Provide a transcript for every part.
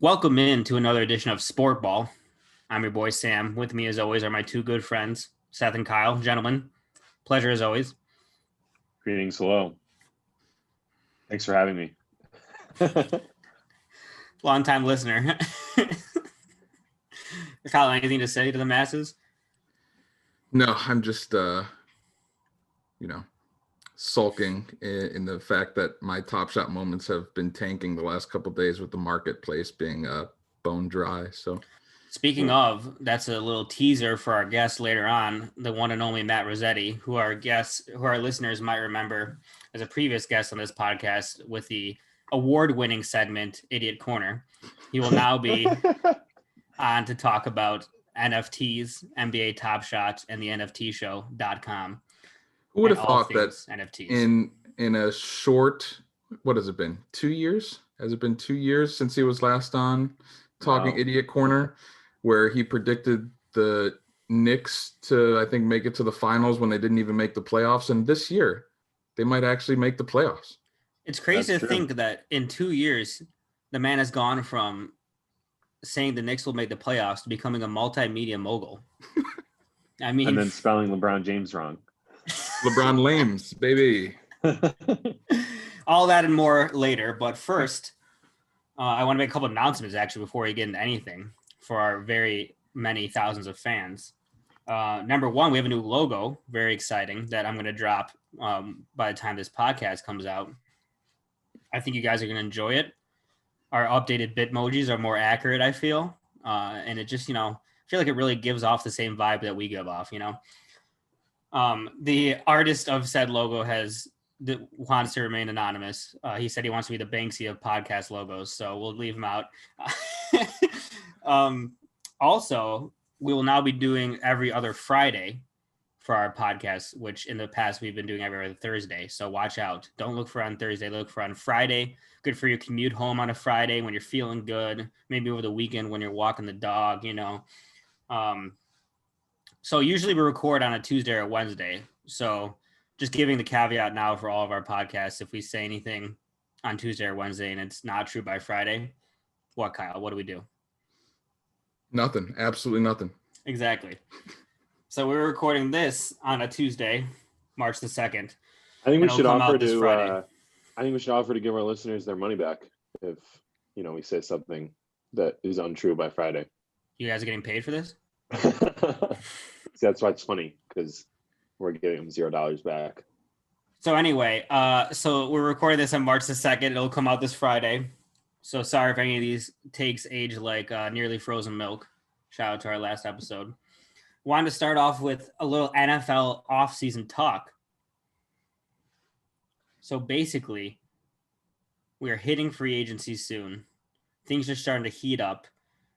Welcome in to another edition of Sport Ball. I'm your boy Sam. With me, as always, are my two good friends, Seth and Kyle. Gentlemen, pleasure as always. Greetings, hello. Thanks for having me. Long-time listener. Kyle, anything to say to the masses? No, I'm just, sulking in the fact that my Top Shot moments have been tanking the last couple of days with the marketplace being bone dry. So, Speaking of, that's a little teaser for our guest later on, the one and only Matt Rossetti, who our listeners might remember as a previous guest on this podcast with the award-winning segment Idiot Corner. He will now be on to talk about NFTs, NBA Top Shot, and the NFTshow.com. who would have thought that NFTs. in a short, what has it been? 2 years? Has it been 2 years since he was last on talking Wow. Idiot Corner, where he predicted the Knicks to, I think, make it to the finals when they didn't even make the playoffs, and this year they might actually make the playoffs. It's crazy That's to true. think that in 2 years, the man has gone from saying the Knicks will make the playoffs to becoming a multimedia mogul. I mean, And then spelling LeBron James wrong. LeBron Lames, baby. all that and more later. But first, I want to make a couple of announcements actually before we get into anything for our very many thousands of fans. Number one, we have a new logo, very exciting, that I'm going to drop by the time this podcast comes out. I think you guys are going to enjoy it. Our updated Bitmojis are more accurate, I feel. And it just, I feel like it really gives off the same vibe that we give off, The artist of said logo wants to remain anonymous. He said he wants to be the Banksy of podcast logos, so we'll leave him out. Also, we will now be doing every other Friday for our podcast, which in the past we've been doing every other Thursday. So watch out. Don't look for on Thursday. Look for on Friday. Good for your commute home on a Friday when you're feeling good. Maybe over the weekend when you're walking the dog, So usually we record on a Tuesday or Wednesday. So just giving the caveat now for all of our podcasts, if we say anything on Tuesday or Wednesday and it's not true by Friday, what, Kyle? What do we do? Nothing. Absolutely nothing. Exactly. So we're recording this on a Tuesday, March the 2nd. I think we It'll should come offer out this Friday. to give our listeners their money back if we say something that is untrue by Friday. You guys are getting paid for this? See, that's why it's funny, because we're getting them $0 back. So anyway, so we're recording this on March the 2nd. It'll come out this Friday. So sorry if any of these takes age like nearly frozen milk. Shout out to our last episode. Wanted to start off with a little NFL offseason talk. So basically, we are hitting free agency soon. Things are starting to heat up.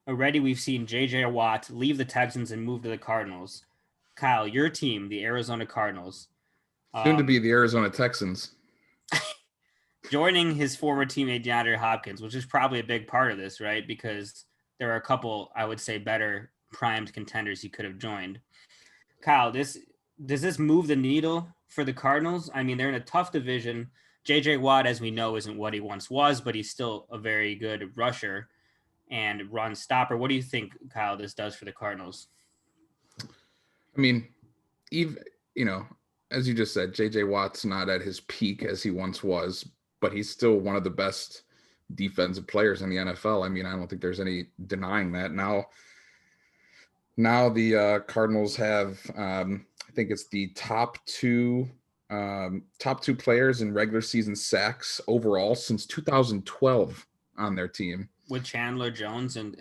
Already we've seen J.J. Watt leave the Texans and move to the Cardinals. Kyle, your team, the Arizona Cardinals. Soon to be the Arizona Texans. Joining his former teammate DeAndre Hopkins, which is probably a big part of this, right? Because there are a couple, I would say, better primed contenders he could have joined. Kyle, does this move the needle for the Cardinals? I mean, they're in a tough division. J.J. Watt, as we know, isn't what he once was, but he's still a very good rusher and run stopper. What do you think, Kyle, this does for the Cardinals? I mean, even, as you just said, J.J. Watt's not at his peak as he once was, but he's still one of the best defensive players in the NFL. I mean, I don't think there's any denying that. Now the Cardinals have, I think it's the top two players in regular season sacks overall since 2012 on their team. With Chandler Jones and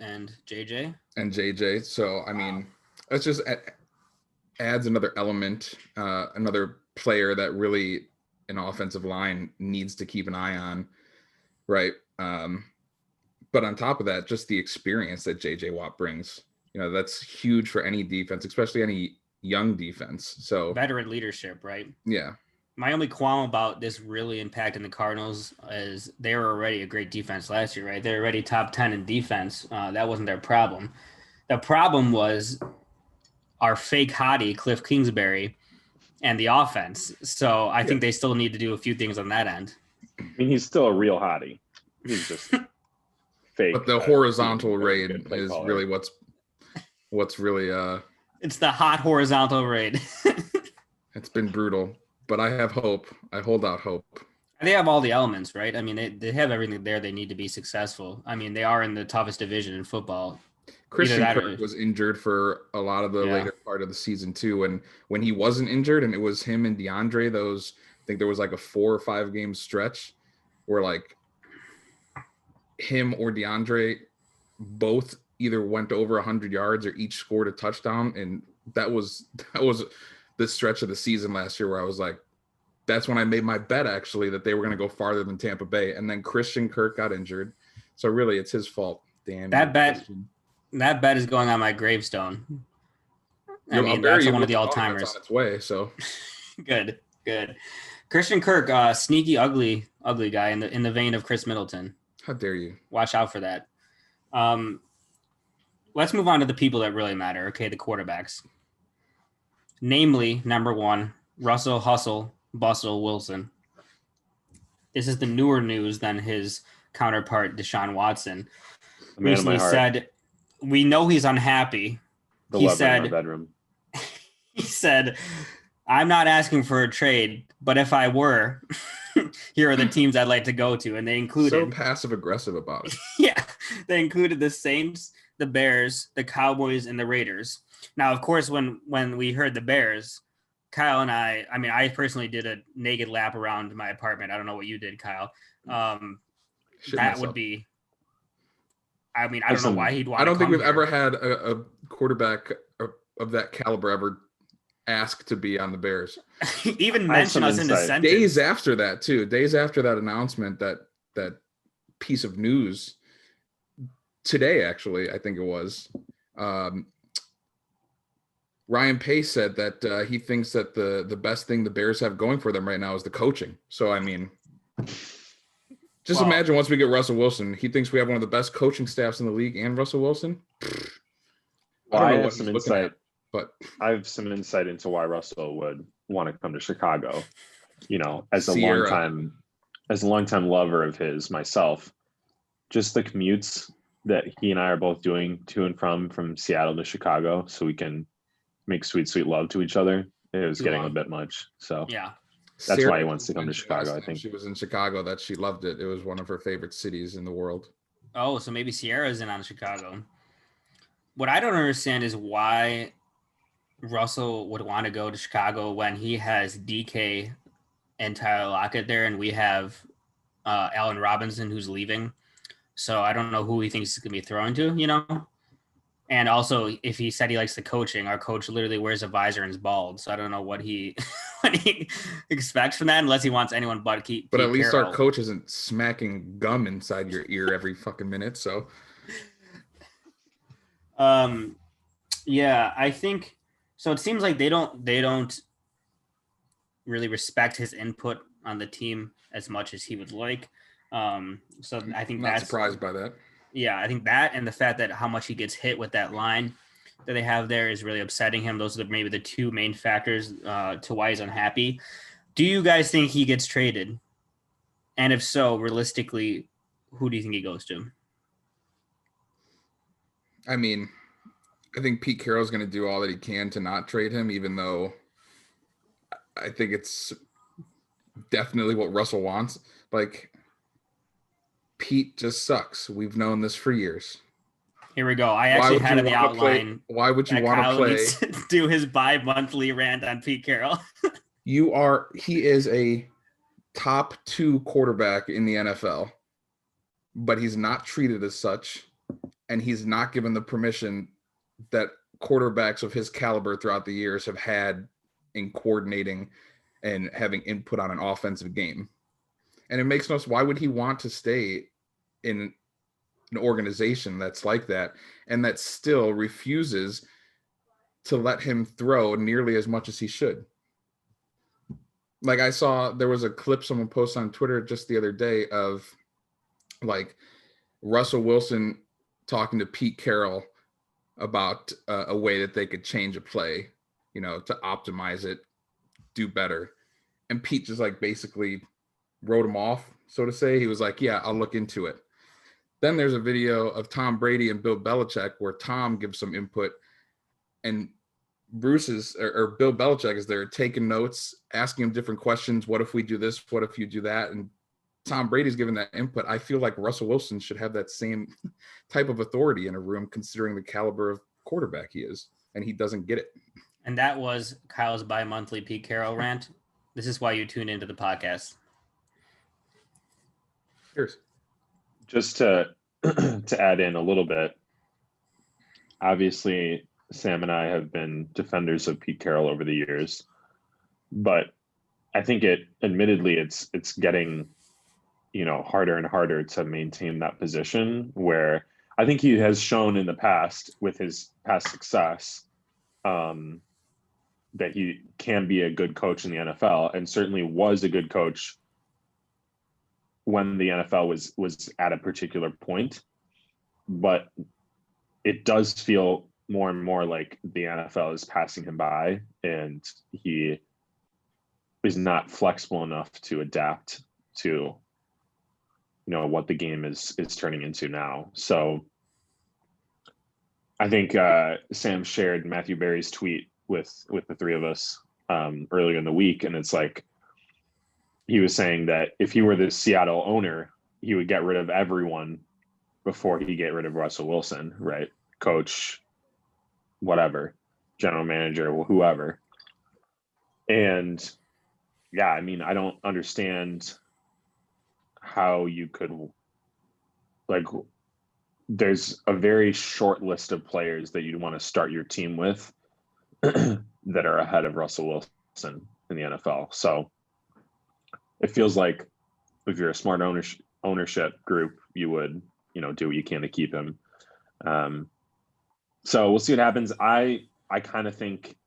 JJ? And JJ. So, I mean, that's just adds another element, another player that really an offensive line needs to keep an eye on, right? But on top of that, just the experience that JJ Watt brings, that's huge for any defense, especially any young defense. So veteran leadership, right? Yeah. My only qualm about this really impacting the Cardinals is they were already a great defense last year, right? They're already top 10 in defense. That wasn't their problem. The problem was our fake hottie, Cliff Kingsbury, and the offense. So I think they still need to do a few things on that end. I mean, he's still a real hottie. He's just fake. But the that horizontal being a raid good play is caller. really what's really It's the hot horizontal raid. it's been brutal. But I have hope. I hold out hope. They have all the elements, right? I mean, they have everything there they need to be successful. I mean, they are in the toughest division in football. Christian that Kirk was injured for a lot of the Yeah. later part of the season too. And when he wasn't injured and it was him and DeAndre, I think there was like a 4 or 5 game stretch where like him or DeAndre both either went over 100 yards or each scored a touchdown. And that was the stretch of the season last year where I was like, that's when I made my bet actually that they were going to go farther than Tampa Bay. And then Christian Kirk got injured. So really it's his fault. Damn. That bet is going on my gravestone. I mean, that's one of the all-timers. That's on its way, so good. Christian Kirk, sneaky, ugly guy in the vein of Chris Middleton. How dare you? Watch out for that. Let's move on to the people that really matter. Okay, the quarterbacks. Namely, number 1, Russell Hustle Bustle Wilson. This is the newer news than his counterpart, Deshaun Watson. Recently said, we know he's unhappy. He said, bedroom. He said, I'm not asking for a trade, but if I were, here are the teams I'd like to go to. And they included so passive aggressive about it. Yeah. They included the Saints, the Bears, the Cowboys, and the Raiders. Now, of course, when we heard the Bears, Kyle and I personally did a naked lap around my apartment. I don't know what you did, Kyle. That would be, I don't know why he'd want to. I don't think we've here. ever had a quarterback of that caliber ever ask to be on the Bears. Even mention us in the sentence. Days after that, too. Days after that announcement, that piece of news, today, actually, I think it was, Ryan Pace said that he thinks that the best thing the Bears have going for them right now is the coaching. So, I mean, just imagine once we get Russell Wilson, he thinks we have one of the best coaching staffs in the league and Russell Wilson. Well, I have some insight, but I have some insight into why Russell would want to come to Chicago. You know, as a longtime lover of his myself, just the commutes that he and I are both doing to and from Seattle to Chicago, so we can make sweet love to each other. It was getting a bit much. So yeah, that's why he wants to come to Chicago. I think she was in Chicago that she loved it. It was one of her favorite cities in the world. Oh, so maybe Sierra's in on Chicago. What I don't understand is why Russell would want to go to Chicago when he has DK and Tyler Lockett there, and we have Allen Robinson who's leaving. So I don't know who he thinks he's going to be thrown to, you know? And also, if he said he likes the coaching, our coach literally wears a visor and is bald. So I don't know what he expects from that, unless he wants anyone but Pete But at least Carroll. Our coach isn't smacking gum inside your ear every fucking minute. So, yeah, I think so. It seems like they don't really respect his input on the team as much as he would like. So I think not surprised by that. Yeah, I think that and the fact that how much he gets hit with that line that they have there is really upsetting him. Those are maybe the two main factors to why he's unhappy. Do you guys think he gets traded? And if so, realistically, who do you think he goes to? I mean, I think Pete Carroll's going to do all that he can to not trade him, even though I think it's definitely what Russell wants. Like, Pete just sucks. We've known this for years. Here we go. I actually had in the outline. Why would you want to play? To do his bi-monthly rant on Pete Carroll. He is a top 2 quarterback in the NFL, but he's not treated as such, and he's not given the permission that quarterbacks of his caliber throughout the years have had in coordinating and having input on an offensive game. And it makes no sense. Why would he want to stay in an organization that's like that and that still refuses to let him throw nearly as much as he should? Like, I saw there was a clip someone posted on Twitter just the other day of like Russell Wilson talking to Pete Carroll about a way that they could change a play, you know, to optimize it, do better. And Pete just like basically wrote him off, so to say. He was like, yeah, I'll look into it. Then there's a video of Tom Brady and Bill Belichick where Tom gives some input, and or Bill Belichick is there taking notes, asking him different questions. What if we do this? What if you do that? And Tom Brady's giving that input. I feel like Russell Wilson should have that same type of authority in a room, considering the caliber of quarterback he is, and he doesn't get it. And that was Kyle's bi-monthly Pete Carroll rant. This is why you tune into the podcast. Cheers. Just to add in a little bit, obviously Sam and I have been defenders of Pete Carroll over the years, but I think admittedly it's getting, harder and harder to maintain that position, where I think he has shown in the past with his past success that he can be a good coach in the NFL, and certainly was a good coach when the NFL was at a particular point. But it does feel more and more like the NFL is passing him by, and he is not flexible enough to adapt to what the game is turning into now. So I think Sam shared Matthew Berry's tweet with the three of us earlier in the week, and it's like he was saying that if he were the Seattle owner, he would get rid of everyone before he get rid of Russell Wilson, right? Coach, whatever, general manager, whoever. And yeah, I mean, I don't understand how you could, there's a very short list of players that you'd want to start your team with that are ahead of Russell Wilson in the NFL. So it feels like if you're a smart ownership group, you would, do what you can to keep him. So we'll see what happens. I kind of think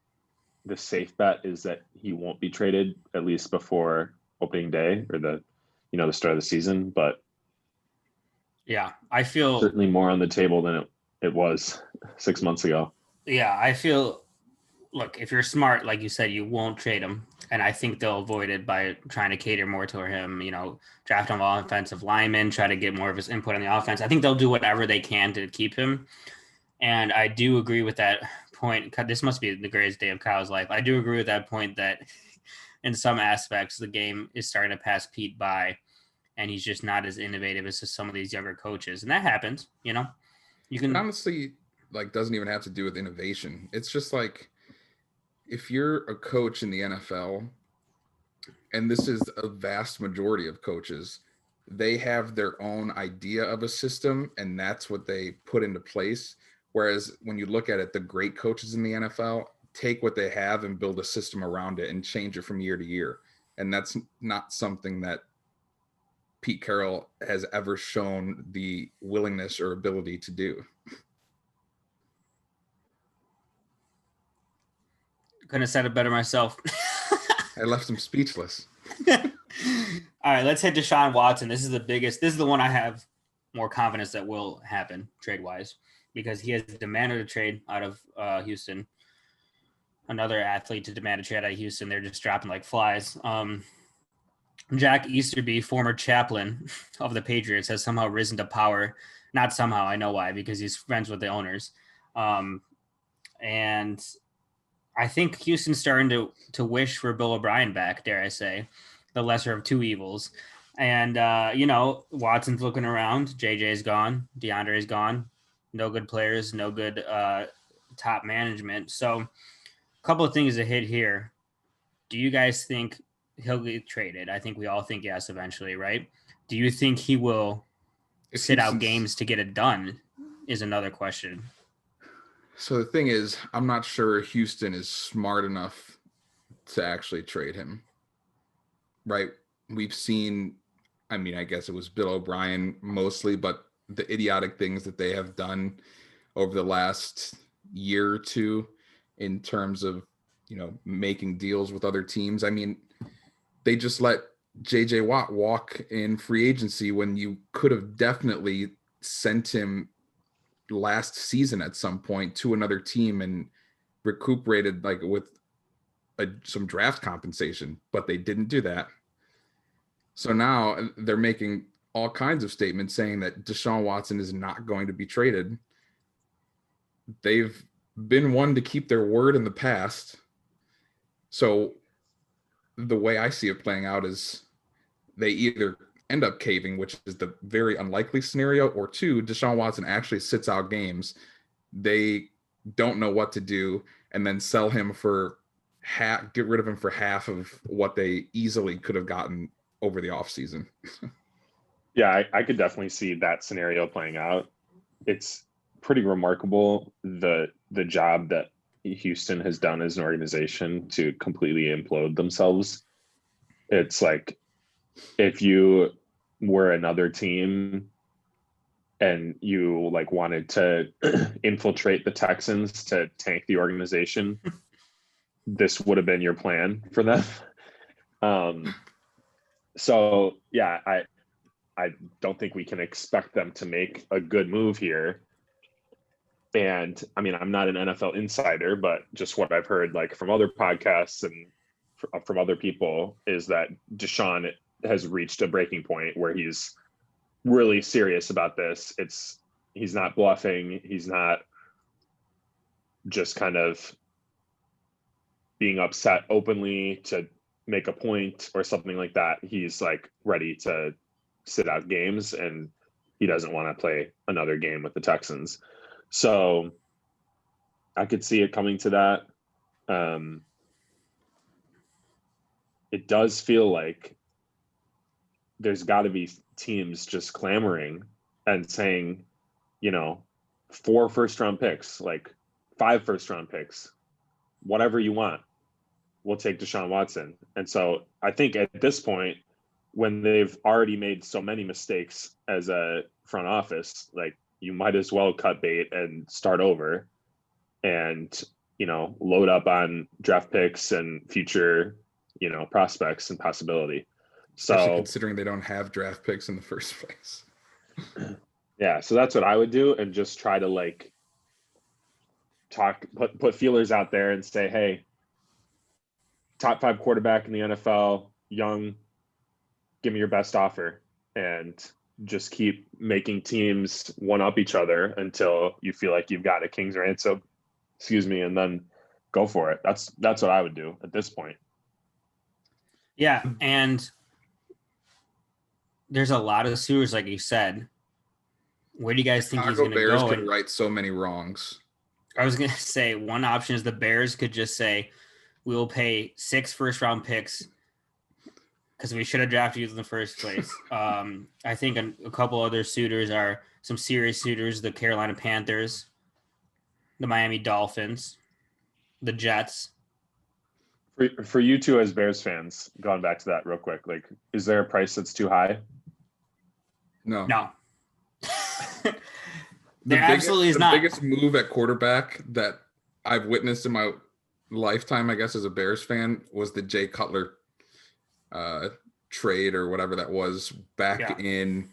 the safe bet is that he won't be traded, at least before opening day or the start of the season. But yeah, I feel certainly more on the table than it was 6 months ago. Yeah, I feel, look, if you're smart, like you said, you won't trade him. And I think they'll avoid it by trying to cater more to him, draft him offensive lineman, try to get more of his input on the offense. I think they'll do whatever they can to keep him. And I do agree with that point. This must be the greatest day of Kyle's life. I do agree with that point that in some aspects, the game is starting to pass Pete by, and he's just not as innovative as some of these younger coaches. And that happens, You can honestly, doesn't even have to do with innovation. It's just like, if you're a coach in the NFL, and this is a vast majority of coaches, they have their own idea of a system, and that's what they put into place. Whereas when you look at it, the great coaches in the NFL take what they have and build a system around it and change it from year to year. And that's not something that Pete Carroll has ever shown the willingness or ability to do. couldn't have said it better myself. I left him speechless. All right, let's hit Deshaun Watson. This is the one I have more confidence that will happen trade-wise, because he has demanded a trade out of Houston. Another athlete to demand a trade out of Houston. They're just dropping like flies. Jack Easterby, former chaplain of the Patriots, has somehow risen to power. Not somehow, I know why, because he's friends with the owners. And I think Houston's starting to wish for Bill O'Brien back, dare I say, the lesser of two evils. And, Watson's looking around. JJ's gone. DeAndre's gone. No good players, no good top management. So a couple of things to hit here. Do you guys think he'll get traded? I think we all think yes eventually, right? Do you think he will sit out games to get it done is another question. So the thing is, I'm not sure Houston is smart enough to actually trade him, right? We've seen, I guess it was Bill O'Brien mostly, but the idiotic things that they have done over the last year or two in terms of, making deals with other teams. They just let JJ Watt walk in free agency when you could have definitely sent him last season at some point to another team and recuperated with some draft compensation, but they didn't do that. So now they're making all kinds of statements saying that Deshaun Watson is not going to be traded. They've been one to keep their word in the past. So the way I see it playing out is they either end up caving, which is the very unlikely scenario, or two, Deshaun Watson actually sits out games. They don't know what to do, and then sell him for get rid of him for half of what they easily could have gotten over the offseason. Yeah, I could definitely see that scenario playing out. It's pretty remarkable the job that Houston has done as an organization to completely implode themselves. It's like if you were another team and you like wanted to infiltrate the Texans to tank the organization, this would have been your plan for them. So yeah, I don't think we can expect them to make a good move here. And I mean, I'm not an NFL insider, but just what I've heard like from other podcasts and from other people is that Deshaun has reached a breaking point where he's really serious about this. He's not bluffing. He's not just kind of being upset openly to make a point or something like that. He's like ready to sit out games, and he doesn't want to play another game with the Texans. So I could see it coming to that. It does feel like there's got to be teams just clamoring and saying, 4 first-round picks, like 5 first-round picks, whatever you want, we'll take Deshaun Watson. And so I think at this point, when they've already made so many mistakes as a front office, like you might as well cut bait and start over and, load up on draft picks and future, prospects and possibility. Especially So considering they don't have draft picks in the first place. Yeah. So that's what I would do, and just try to like put feelers out there and say, hey, top 5 quarterback in the NFL, young, give me your best offer, and just keep making teams one up each other until you feel like you've got a king's ransom, and then go for it. That's what I would do at this point. Yeah, and there's a lot of suitors, like you said. Where do you guys think he's going to go? Bears could right so many wrongs. I was going to say one option is the Bears could just say, we will pay 6 first-round picks because we should have drafted you in the first place. I think a couple other suitors are some serious suitors: the Carolina Panthers, the Miami Dolphins, the Jets. For you two as Bears fans, going back to that real quick, like, is there a price that's too high? No. There absolutely is not. The biggest move at quarterback that I've witnessed in my lifetime, I guess, as a Bears fan, was the Jay Cutler trade or whatever that was back in,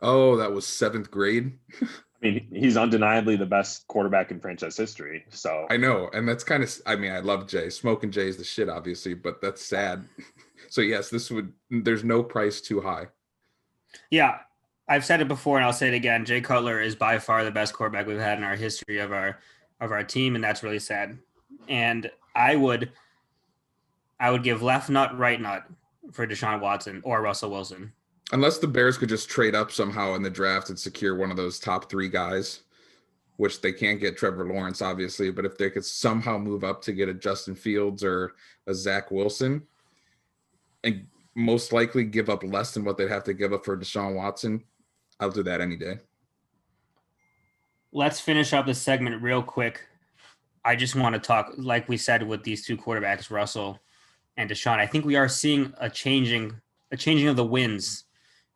that was 7th grade. I mean, he's undeniably the best quarterback in franchise history. So I know, and that's kind of, I mean, I love Jay. Smoking Jay is the shit, obviously, but that's sad. So yes, there's no price too high. Yeah, I've said it before and I'll say it again. Jay Cutler is by far the best quarterback we've had in our history of our team, and that's really sad. And I would give left nut, right nut for Deshaun Watson or Russell Wilson. Unless the Bears could just trade up somehow in the draft and secure one of those top 3 guys, which they can't get Trevor Lawrence, obviously, but if they could somehow move up to get a Justin Fields or a Zach Wilson, and most likely give up less than what they'd have to give up for Deshaun Watson, I'll do that any day. Let's finish up this segment real quick. I just want to talk, like we said, with these 2 quarterbacks, Russell and Deshaun. I think we are seeing a changing of the winds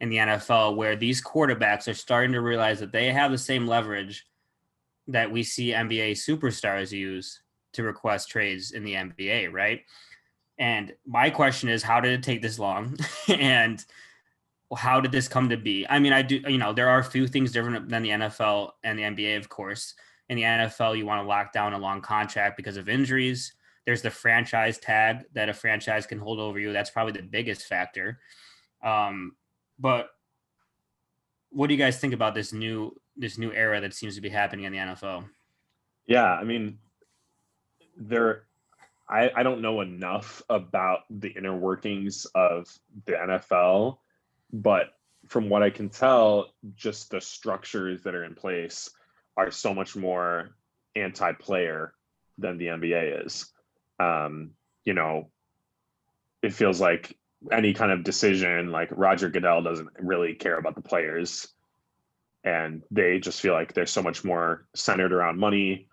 in the NFL, where these quarterbacks are starting to realize that they have the same leverage that we see NBA superstars use to request trades in the NBA, right? And my question is, how did it take this long? And how did this come to be? I mean, there are a few things different than the NFL and the NBA, of course. In the NFL, you want to lock down a long contract because of injuries. There's the franchise tag that a franchise can hold over you. That's probably the biggest factor. But what do you guys think about this new era that seems to be happening in the NFL? Yeah, I mean, I don't know enough about the inner workings of the NFL, but from what I can tell, just the structures that are in place are so much more anti-player than the NBA is. You know, it feels like any kind of decision, like Roger Goodell doesn't really care about the players, and they just feel like they're so much more centered around money,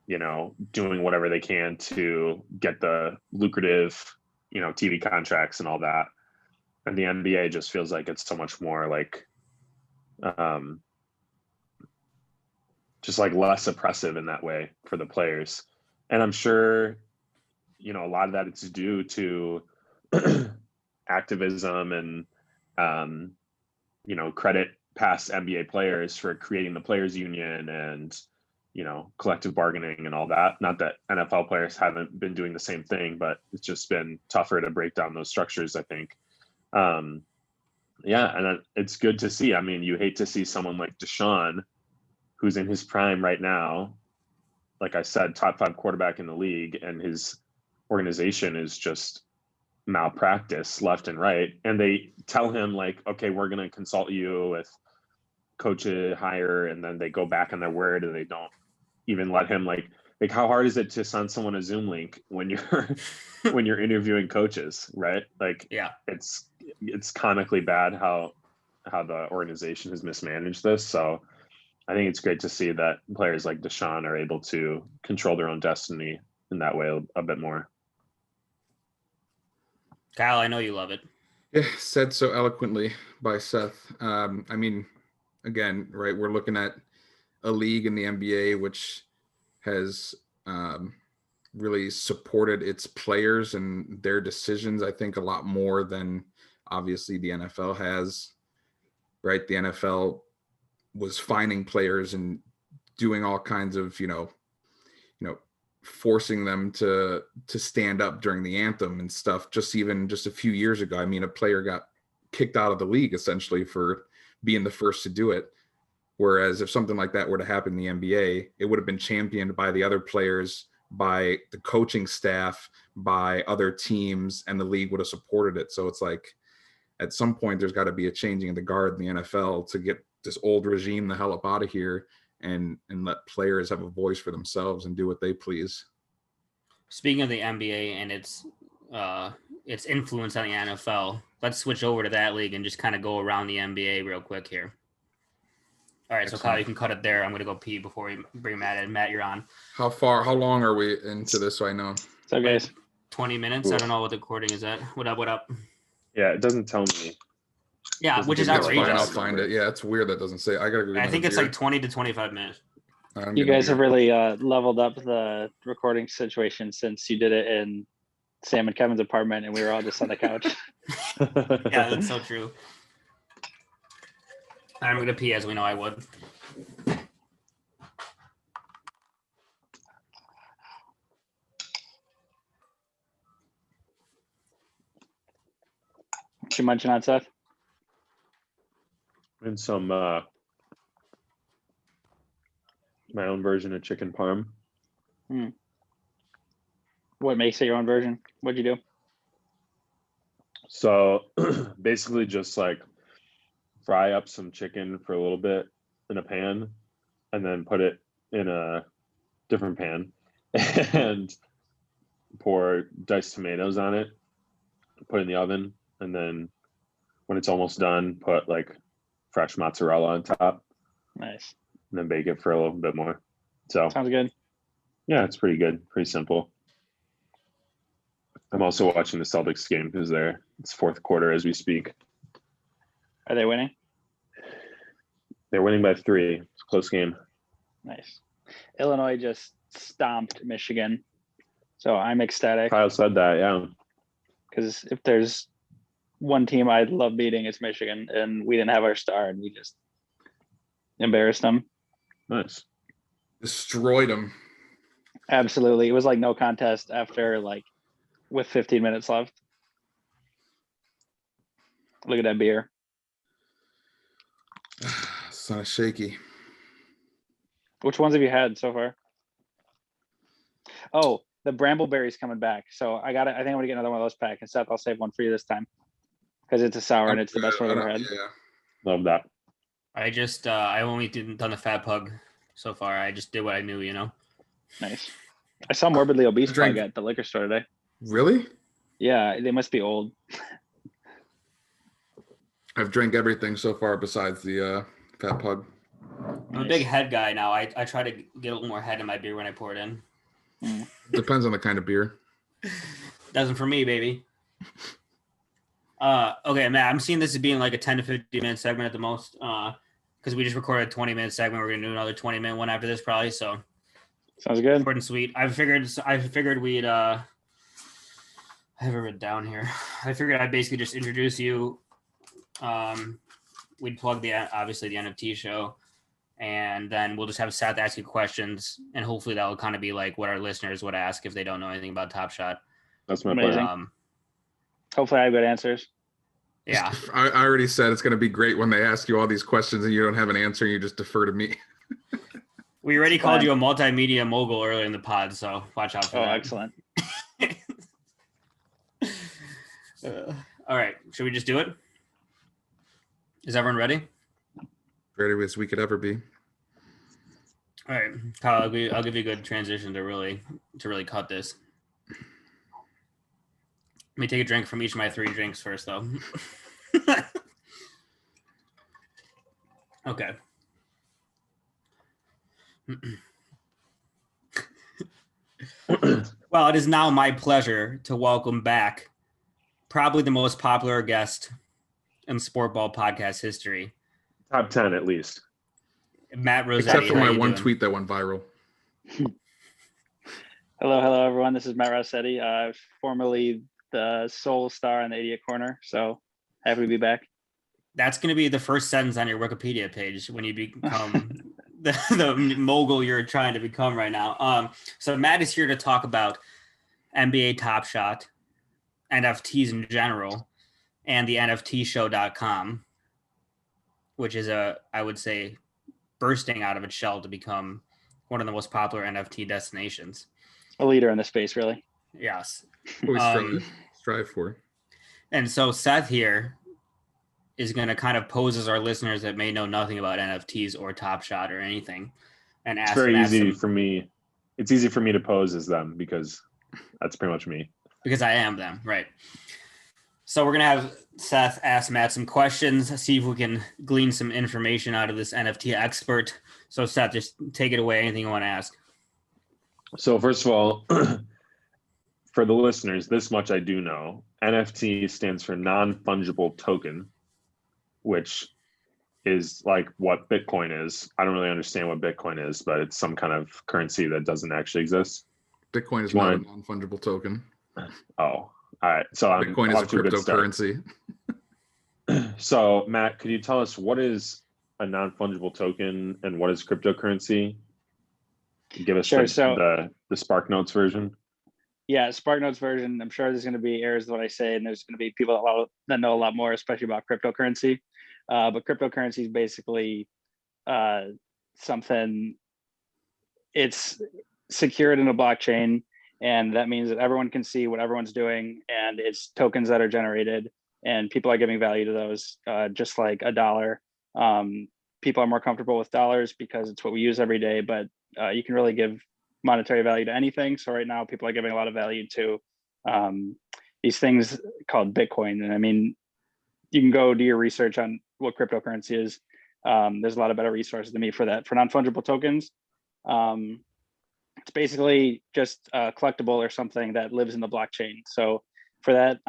you know, doing whatever they can to get the lucrative, you know, TV contracts and all that. And the NBA just feels like it's so much more like, just like less oppressive in that way for the players. And I'm sure, you know, a lot of that it's due to activism and, you know, credit past NBA players for creating the players union and, you know, collective bargaining and all that. Not that NFL players haven't been doing the same thing, but it's just been tougher to break down those structures, I think. Yeah, and it's good to see. I mean, you hate to see someone like Deshaun, who's in his prime right now, like I said, top 5 quarterback in the league, and his organization is just malpractice left and right. And they tell him like, okay, we're going to consult you with coach hire, and then they go back on their word and they don't even let him like how hard is it to send someone a Zoom link when you're when you're interviewing coaches, right? Like, yeah, it's comically bad how the organization has mismanaged this. So I think it's great to see that players like Deshaun are able to control their own destiny in that way a bit more. Kyle, I know you love it. Yeah, said so eloquently by Seth. I mean, again, right, we're looking at a league in the NBA which has really supported its players and their decisions, I think, a lot more than obviously the NFL has, right? The NFL was fining players and doing all kinds of, you know, forcing them to stand up during the anthem and stuff. Just a few years ago, I mean, a player got kicked out of the league essentially for being the first to do it. Whereas if something like that were to happen in the NBA, it would have been championed by the other players, by the coaching staff, by other teams, and the league would have supported it. So it's like, at some point, there's got to be a changing of the guard in the NFL to get this old regime the hell up out of here and let players have a voice for themselves and do what they please. Speaking of the NBA and its influence on the NFL, let's switch over to that league and just kind of go around the NBA real quick here. All right, excellent. So Kyle, you can cut it there. I'm going to go pee before we bring Matt in. Matt, you're on. How long are we into this so I know? So guys, 20 minutes. Ooh. I don't know what the recording is at. What up? Yeah, it doesn't tell me. Yeah, which is outrageous. Fine, I'll find it. Yeah, it's weird that doesn't say. I gotta go. I think it's like 20 to 25 minutes. You guys have really leveled up the recording situation since you did it in Sam and Kevin's apartment, and we were all just on the couch. Yeah, that's so true. I'm gonna pee, as we know I would. What you munching on, Seth? And some my own version of chicken parm. What makes it your own version? What'd you do? So basically just like fry up some chicken for a little bit in a pan and then put it in a different pan and pour diced tomatoes on it, put it in the oven, and then when it's almost done, put like fresh mozzarella on top. Nice. And then bake it for a little bit more. So sounds good. Yeah, it's pretty good. Pretty simple. I'm also watching the Celtics game because it's fourth quarter as we speak. Are they winning? They're winning by 3. It's a close game. Nice. Illinois just stomped Michigan. So I'm ecstatic. Kyle said that, yeah. Because if there's one team I'd love beating, it's Michigan. And we didn't have our star, and we just embarrassed them. Nice. Destroyed them. Absolutely. It was like no contest after with 15 minutes left. Look at that beer. It's not shaky. Which ones have you had so far? Oh, the Brambleberry's coming back. So I think I'm gonna get another one of those pack. And Seth, I'll save one for you this time because it's a sour and it's the best one I've ever had. Yeah. Love that. I only done the Fat Pug so far. I just did what I knew, Nice. I saw Morbidly Obese drank- Pug at the liquor store today. Really? Yeah, they must be old. I've drank everything so far besides the Fat Pug. I'm a big head guy now. I try to get a little more head in my beer when I pour it in. Depends on the kind of beer. Doesn't for me, baby. Okay, Matt, I'm seeing this as being like a 10 to 15 minute segment at the most. Because we just recorded a 20-minute segment. We're gonna do another 20-minute one after this, probably. So sounds good. Short and sweet. I figured we'd I have it written down here. I figured I'd basically just introduce you. We'd plug obviously the NFT show, and then we'll just have Seth ask you questions, and hopefully that will kind of be like what our listeners would ask if they don't know anything about Top Shot. That's my Amazing. plan. Hopefully I have good answers. Yeah. I already said it's going to be great when they ask you all these questions and you don't have an answer and you just defer to me. We already called you a multimedia mogul earlier in the pod, so watch out for that. Oh, excellent. All right. Should we just do it? Is everyone ready? Ready as we could ever be. All right, Kyle, I'll give you a good transition to really cut this. Let me take a drink from each of my 3 drinks first, though. Okay. Well, it is now my pleasure to welcome back probably the most popular guest in Sport Ball podcast history. Top 10 at least. Matt Rossetti. Except for my one tweet that went viral. Hello, everyone. This is Matt Rossetti, formerly the sole star on the Idiot Corner. So happy to be back. That's going to be the first sentence on your Wikipedia page when you become the mogul you're trying to become right now. So Matt is here to talk about NBA Top Shot, NFTs in general, and the NFTshow.com, which is I would say, bursting out of its shell to become one of the most popular NFT destinations. A leader in the space, really. Yes. We strive for. And so Seth here is going to kind of pose as our listeners that may know nothing about NFTs or Top Shot or anything. And it's very easy for me. It's easy for me to pose as them because that's pretty much me. Because I am them, right. So we're going to have Seth ask Matt some questions, see if we can glean some information out of this NFT expert. So Seth, just take it away. Anything you want to ask? So first of all, for the listeners, this much I do know. NFT stands for non-fungible token, which is like what Bitcoin is. I don't really understand what Bitcoin is, but it's some kind of currency that doesn't actually exist. Bitcoin is not a non-fungible token. Oh, all right. So Bitcoin is a cryptocurrency. So Matt, could you tell us what is a non-fungible token and what is cryptocurrency? Give us the SparkNotes version. Yeah, SparkNotes version. I'm sure there's going to be errors in what I say, and there's going to be people that know a lot more, especially about cryptocurrency. But cryptocurrency is basically something. It's secured in a blockchain, and that means that everyone can see what everyone's doing, and it's tokens that are generated, and people are giving value to those, just like a dollar. People are more comfortable with dollars because it's what we use every day, but you can really give monetary value to anything. So right now people are giving a lot of value to these things called Bitcoin. And I mean, you can go do your research on what cryptocurrency is. There's a lot of better resources than me for that. For non-fungible tokens, it's basically just a collectible or something that lives in the blockchain. So for that,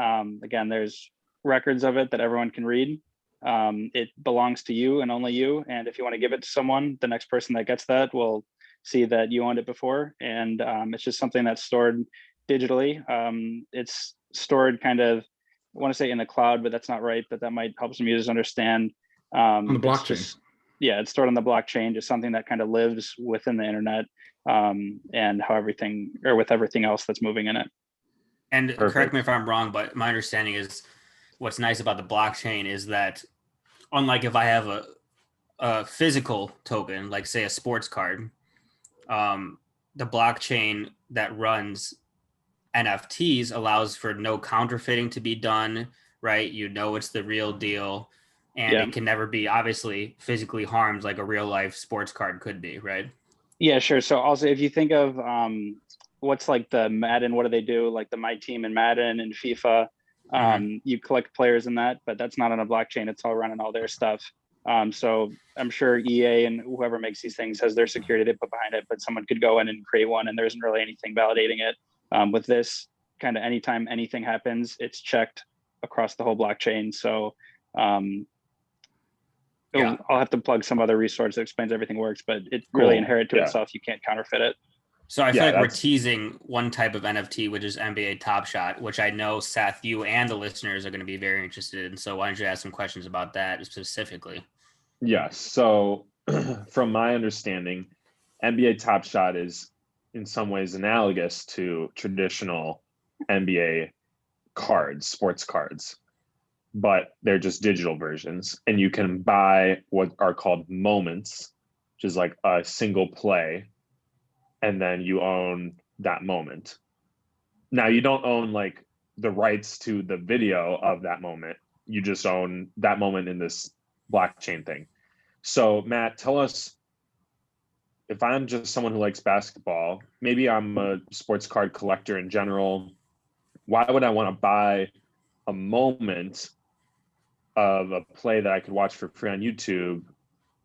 again, there's records of it that everyone can read. It belongs to you and only you. And if you want to give it to someone, the next person that gets that will see that you owned it before. And it's just something that's stored digitally. It's stored kind of, I want to say in the cloud, but that's not right, but that might help some users understand. On the blockchain. It's stored on the blockchain, just something that kind of lives within the internet, and with everything else that's moving in it. And correct me if I'm wrong, but my understanding is what's nice about the blockchain is that unlike if I have a physical token, like say a sports card, the blockchain that runs NFTs allows for no counterfeiting to be done, right? You know it's the real deal, and it can never be obviously physically harmed like a real life sports card could be, right? Yeah, sure. So also, if you think of what's like the Madden, what do they do? Like the My Team in Madden and FIFA, you collect players in that, but that's not on a blockchain. It's all running all their stuff. So I'm sure EA and whoever makes these things has their security they put behind it, but someone could go in and create one, and there isn't really anything validating it. With this, kind of anytime anything happens, it's checked across the whole blockchain. So I'll have to plug some other resource that explains everything works, but it really inherent to itself. You can't counterfeit it. So I feel like we're teasing one type of NFT, which is NBA Top Shot, which I know, Seth, you and the listeners are going to be very interested in. So why don't you ask some questions about that specifically? Yes. So from my understanding, NBA Top Shot is in some ways analogous to traditional NBA cards, sports cards, but they're just digital versions. And you can buy what are called moments, which is like a single play, and then you own that moment. Now, you don't own like the rights to the video of that moment. You just own that moment in this blockchain thing. So Matt, tell us, if I'm just someone who likes basketball, maybe I'm a sports card collector in general, why would I want to buy a moment of a play that I could watch for free on YouTube?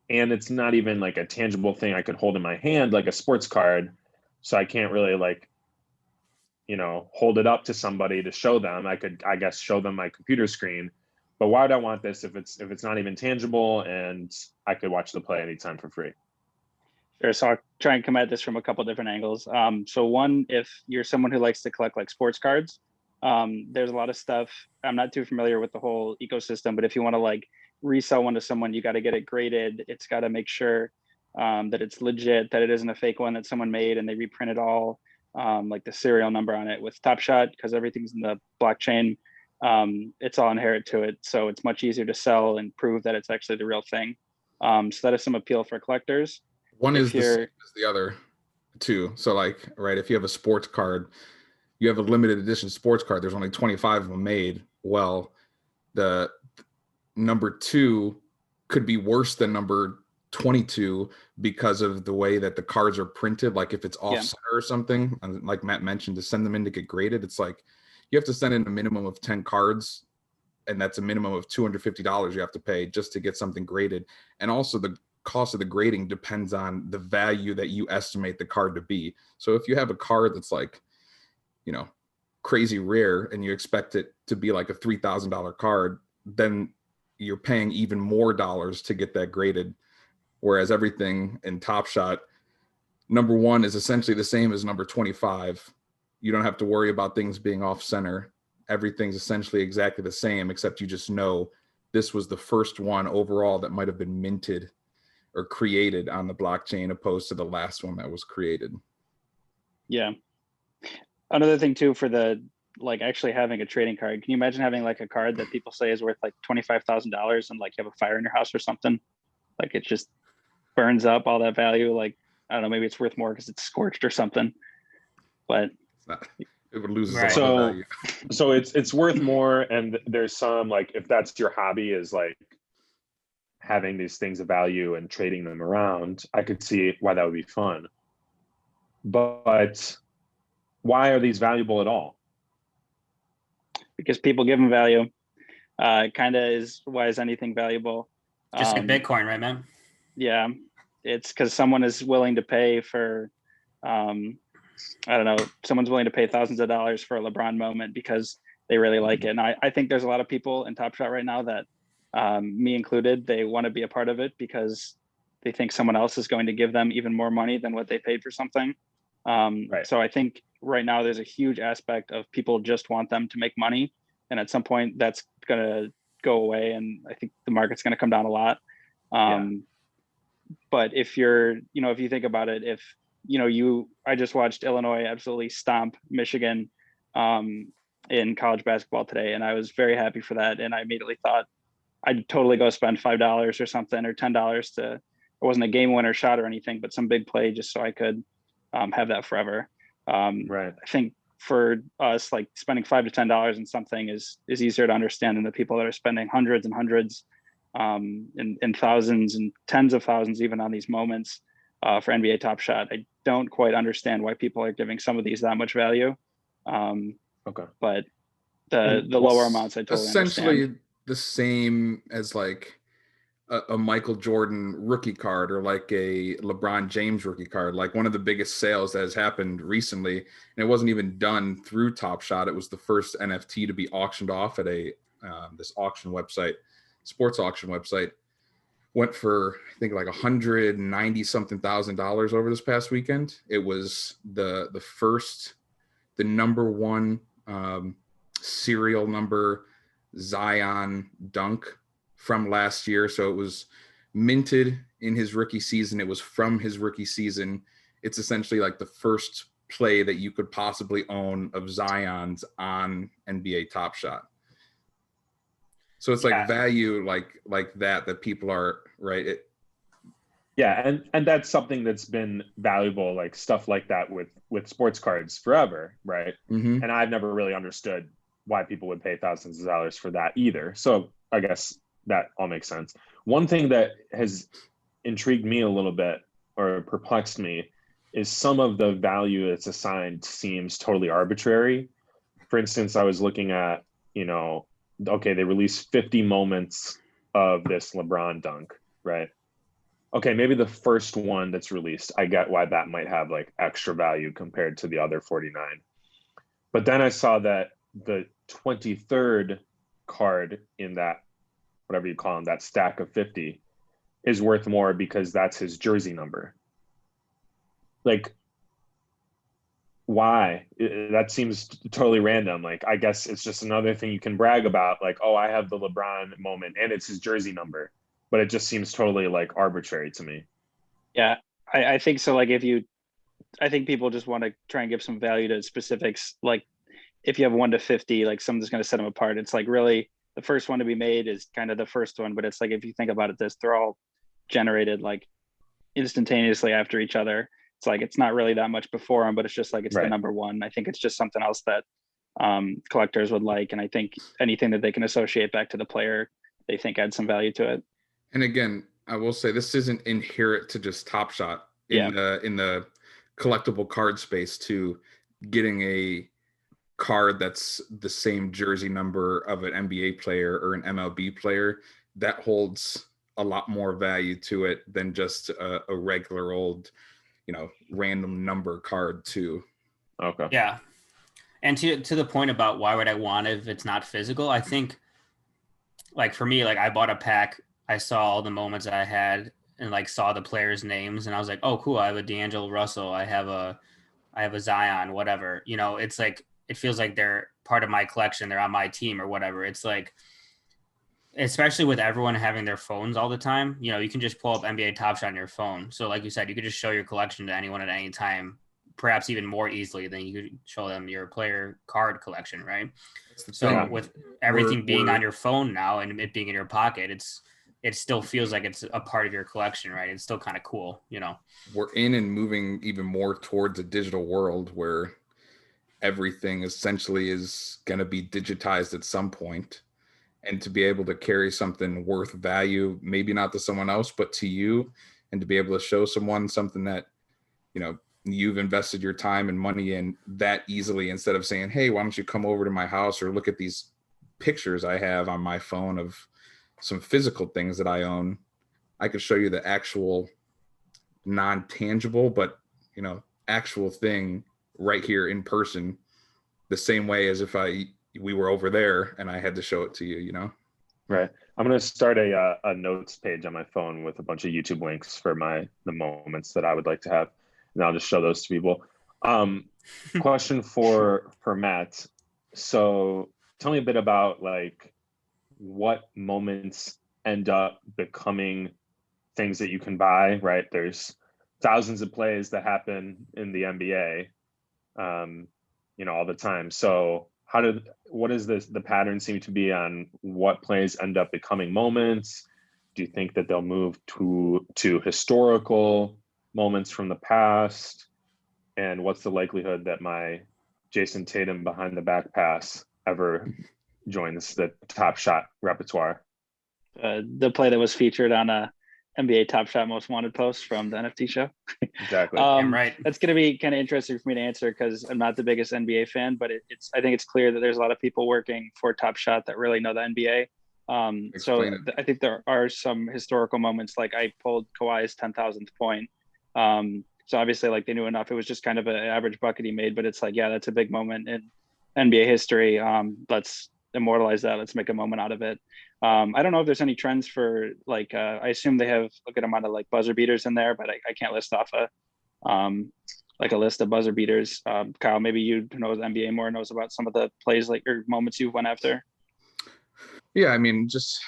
And it's not even like a tangible thing I could hold in my hand like a sports card. So I can't really like, hold it up to somebody to show them. I could, I guess, show them my computer screen. But why would I want this if it's not even tangible and I could watch the play anytime for free? Sure. So I'll try and come at this from a couple different angles. So one, if you're someone who likes to collect like sports cards, there's a lot of stuff. I'm not too familiar with the whole ecosystem, but if you want to like resell one to someone, you got to get it graded. It's got to make sure that it's legit, that it isn't a fake one that someone made and they reprint it all, like the serial number on it. With Top Shot, because everything's in the blockchain, it's all inherent to it. So it's much easier to sell and prove that it's actually the real thing. So that is some appeal for collectors. One is the same as the other too. So like, right, if you have a sports card, you have a limited edition sports card, there's only 25 of them made. Well, the number 2 could be worse than number 22 because of the way that the cards are printed. Like if it's off center or something, and like Matt mentioned, to send them in to get graded, it's like you have to send in a minimum of 10 cards, and that's a minimum of $250 you have to pay just to get something graded. And also the cost of the grading depends on the value that you estimate the card to be. So if you have a card that's like, crazy rare and you expect it to be like a $3,000 card, then you're paying even more dollars to get that graded. Whereas everything in Top Shot, number 1 is essentially the same as number 25. You don't have to worry about things being off center. Everything's essentially exactly the same, except you just know this was the first one overall that might have been minted or created on the blockchain opposed to the last one that was created. Yeah. Another thing too, for the like actually having a trading card, can you imagine having like a card that people say is worth like $25,000 and like you have a fire in your house or something? Like it just burns up all that value. Like, I don't know, maybe it's worth more because it's scorched or something, but it would lose right. So it's worth more. And there's some, like, if that's your hobby, is like having these things of value and trading them around, I could see why that would be fun. But why are these valuable at all? Because people give them value. It kind of is, why is anything valuable? Just like Bitcoin, right, man? Yeah, it's because someone is willing to pay for, I don't know, someone's willing to pay thousands of dollars for a LeBron moment because they really like it. And I think there's a lot of people in Top Shot right now that, me included, they want to be a part of it because they think someone else is going to give them even more money than what they paid for something. Right. So I think right now there's a huge aspect of people just want them to make money. And at some point that's going to go away. And I think the market's going to come down a lot. But if you're, if you think about it, if, I just watched Illinois absolutely stomp Michigan in college basketball today, and I was very happy for that. And I immediately thought, I'd totally go spend $5 or something, or $10 to, it wasn't a game winner shot or anything, but some big play just so I could have that forever. Right. I think for us, like spending $5 to $10 in something is easier to understand than the people that are spending hundreds and hundreds and thousands and tens of thousands even on these moments for NBA Top Shot. I don't quite understand why people are giving some of these that much value. Okay. But the lower amounts I totally essentially understand. The same as like a Michael Jordan rookie card or like a LeBron James rookie card. Like one of the biggest sales that has happened recently, and it wasn't even done through Top Shot. It was the first NFT to be auctioned off at a this auction website, sports auction website. Went for I think like $190 something thousand over this past weekend. It was the number one serial number Zion dunk from last year. So it was minted in his rookie season. It was from his rookie season. It's essentially like the first play that you could possibly own of Zion's on NBA Top Shot. So it's like value like that people are right. And that's something that's been valuable, like stuff like that with sports cards forever, right? Mm-hmm. And I've never really understood why people would pay thousands of dollars for that either. So I guess that all makes sense. One thing that has intrigued me a little bit or perplexed me is some of the value that's assigned seems totally arbitrary. For instance, I was looking at, okay, they released 50 moments of this LeBron dunk, right? Okay, maybe the first one that's released, I get why that might have like extra value compared to the other 49. But then I saw that the 23rd card in that, whatever you call them, that stack of 50 is worth more because that's his jersey number. Like, why? That seems totally random. Like, I guess it's just another thing you can brag about. Like, oh, I have the LeBron moment and it's his jersey number. But it just seems totally like arbitrary to me. Yeah, I think so. Like I think people just want to try and give some value to specifics. Like if you have 1 to 50, like someone's going to set them apart. It's like really the first one to be made is kind of the first one. But it's like, if you think about it, they're all generated like instantaneously after each other. It's like, it's not really that much before them, but it's just like, it's the number one. I think it's just something else that collectors would like. And I think anything that they can associate back to the player, they think adds some value to it. And again, I will say this isn't inherent to just Top Shot in the collectible card space to getting a card that's the same jersey number of an NBA player or an MLB player. That holds a lot more value to it than just a regular old, random number card too. Okay. Yeah. And to the point about why would I want if it's not physical, I think like for me, like I bought a pack, I saw all the moments I had and like saw the players' names and I was like, oh cool, I have a D'Angelo Russell, I have a Zion, whatever. It's like it feels like they're part of my collection, they're on my team or whatever. It's like, especially with everyone having their phones all the time, you can just pull up NBA Top Shot on your phone. So like you said, you could just show your collection to anyone at any time, perhaps even more easily than you could show them your player card collection, right? So with everything being on your phone now and it being in your pocket, it still feels like it's a part of your collection, right? It's still kind of cool, We're in and moving even more towards a digital world where everything essentially is going to be digitized at some point. And to be able to carry something worth value, maybe not to someone else, but to you, and to be able to show someone something that, you've invested your time and money in that easily, instead of saying, hey, why don't you come over to my house or look at these pictures I have on my phone of some physical things that I own. I could show you the actual non-tangible, but actual thing right here in person, the same way as if we were over there and I had to show it to you, Right. I'm going to start a notes page on my phone with a bunch of YouTube links for the moments that I would like to have. And I'll just show those to people. Question for Matt. So tell me a bit about like what moments end up becoming things that you can buy, right? There's thousands of plays that happen in the NBA, all the time. So what is the pattern seem to be on what plays end up becoming moments? Do you think that they'll move to historical moments from the past? And what's the likelihood that my Jason Tatum behind the back pass ever joins the Top Shot repertoire? The play that was featured on a NBA Top Shot Most Wanted post from the NFT show. Exactly. Right. That's going to be kind of interesting for me to answer because I'm not the biggest NBA fan, but I think it's clear that there's a lot of people working for Top Shot that really know the NBA. I think there are some historical moments, like I pulled Kawhi's 10,000th point. So obviously, like, they knew enough. It was just kind of an average bucket he made, but it's like, yeah, that's a big moment in NBA history. Let's immortalize that. Let's make a moment out of it. I don't know if there's any trends for, like, I assume they have a good amount of like buzzer beaters in there, but I can't list off a list of buzzer beaters. Kyle, maybe you know the NBA more, knows about some of the plays like or moments you went after. Yeah, I mean, just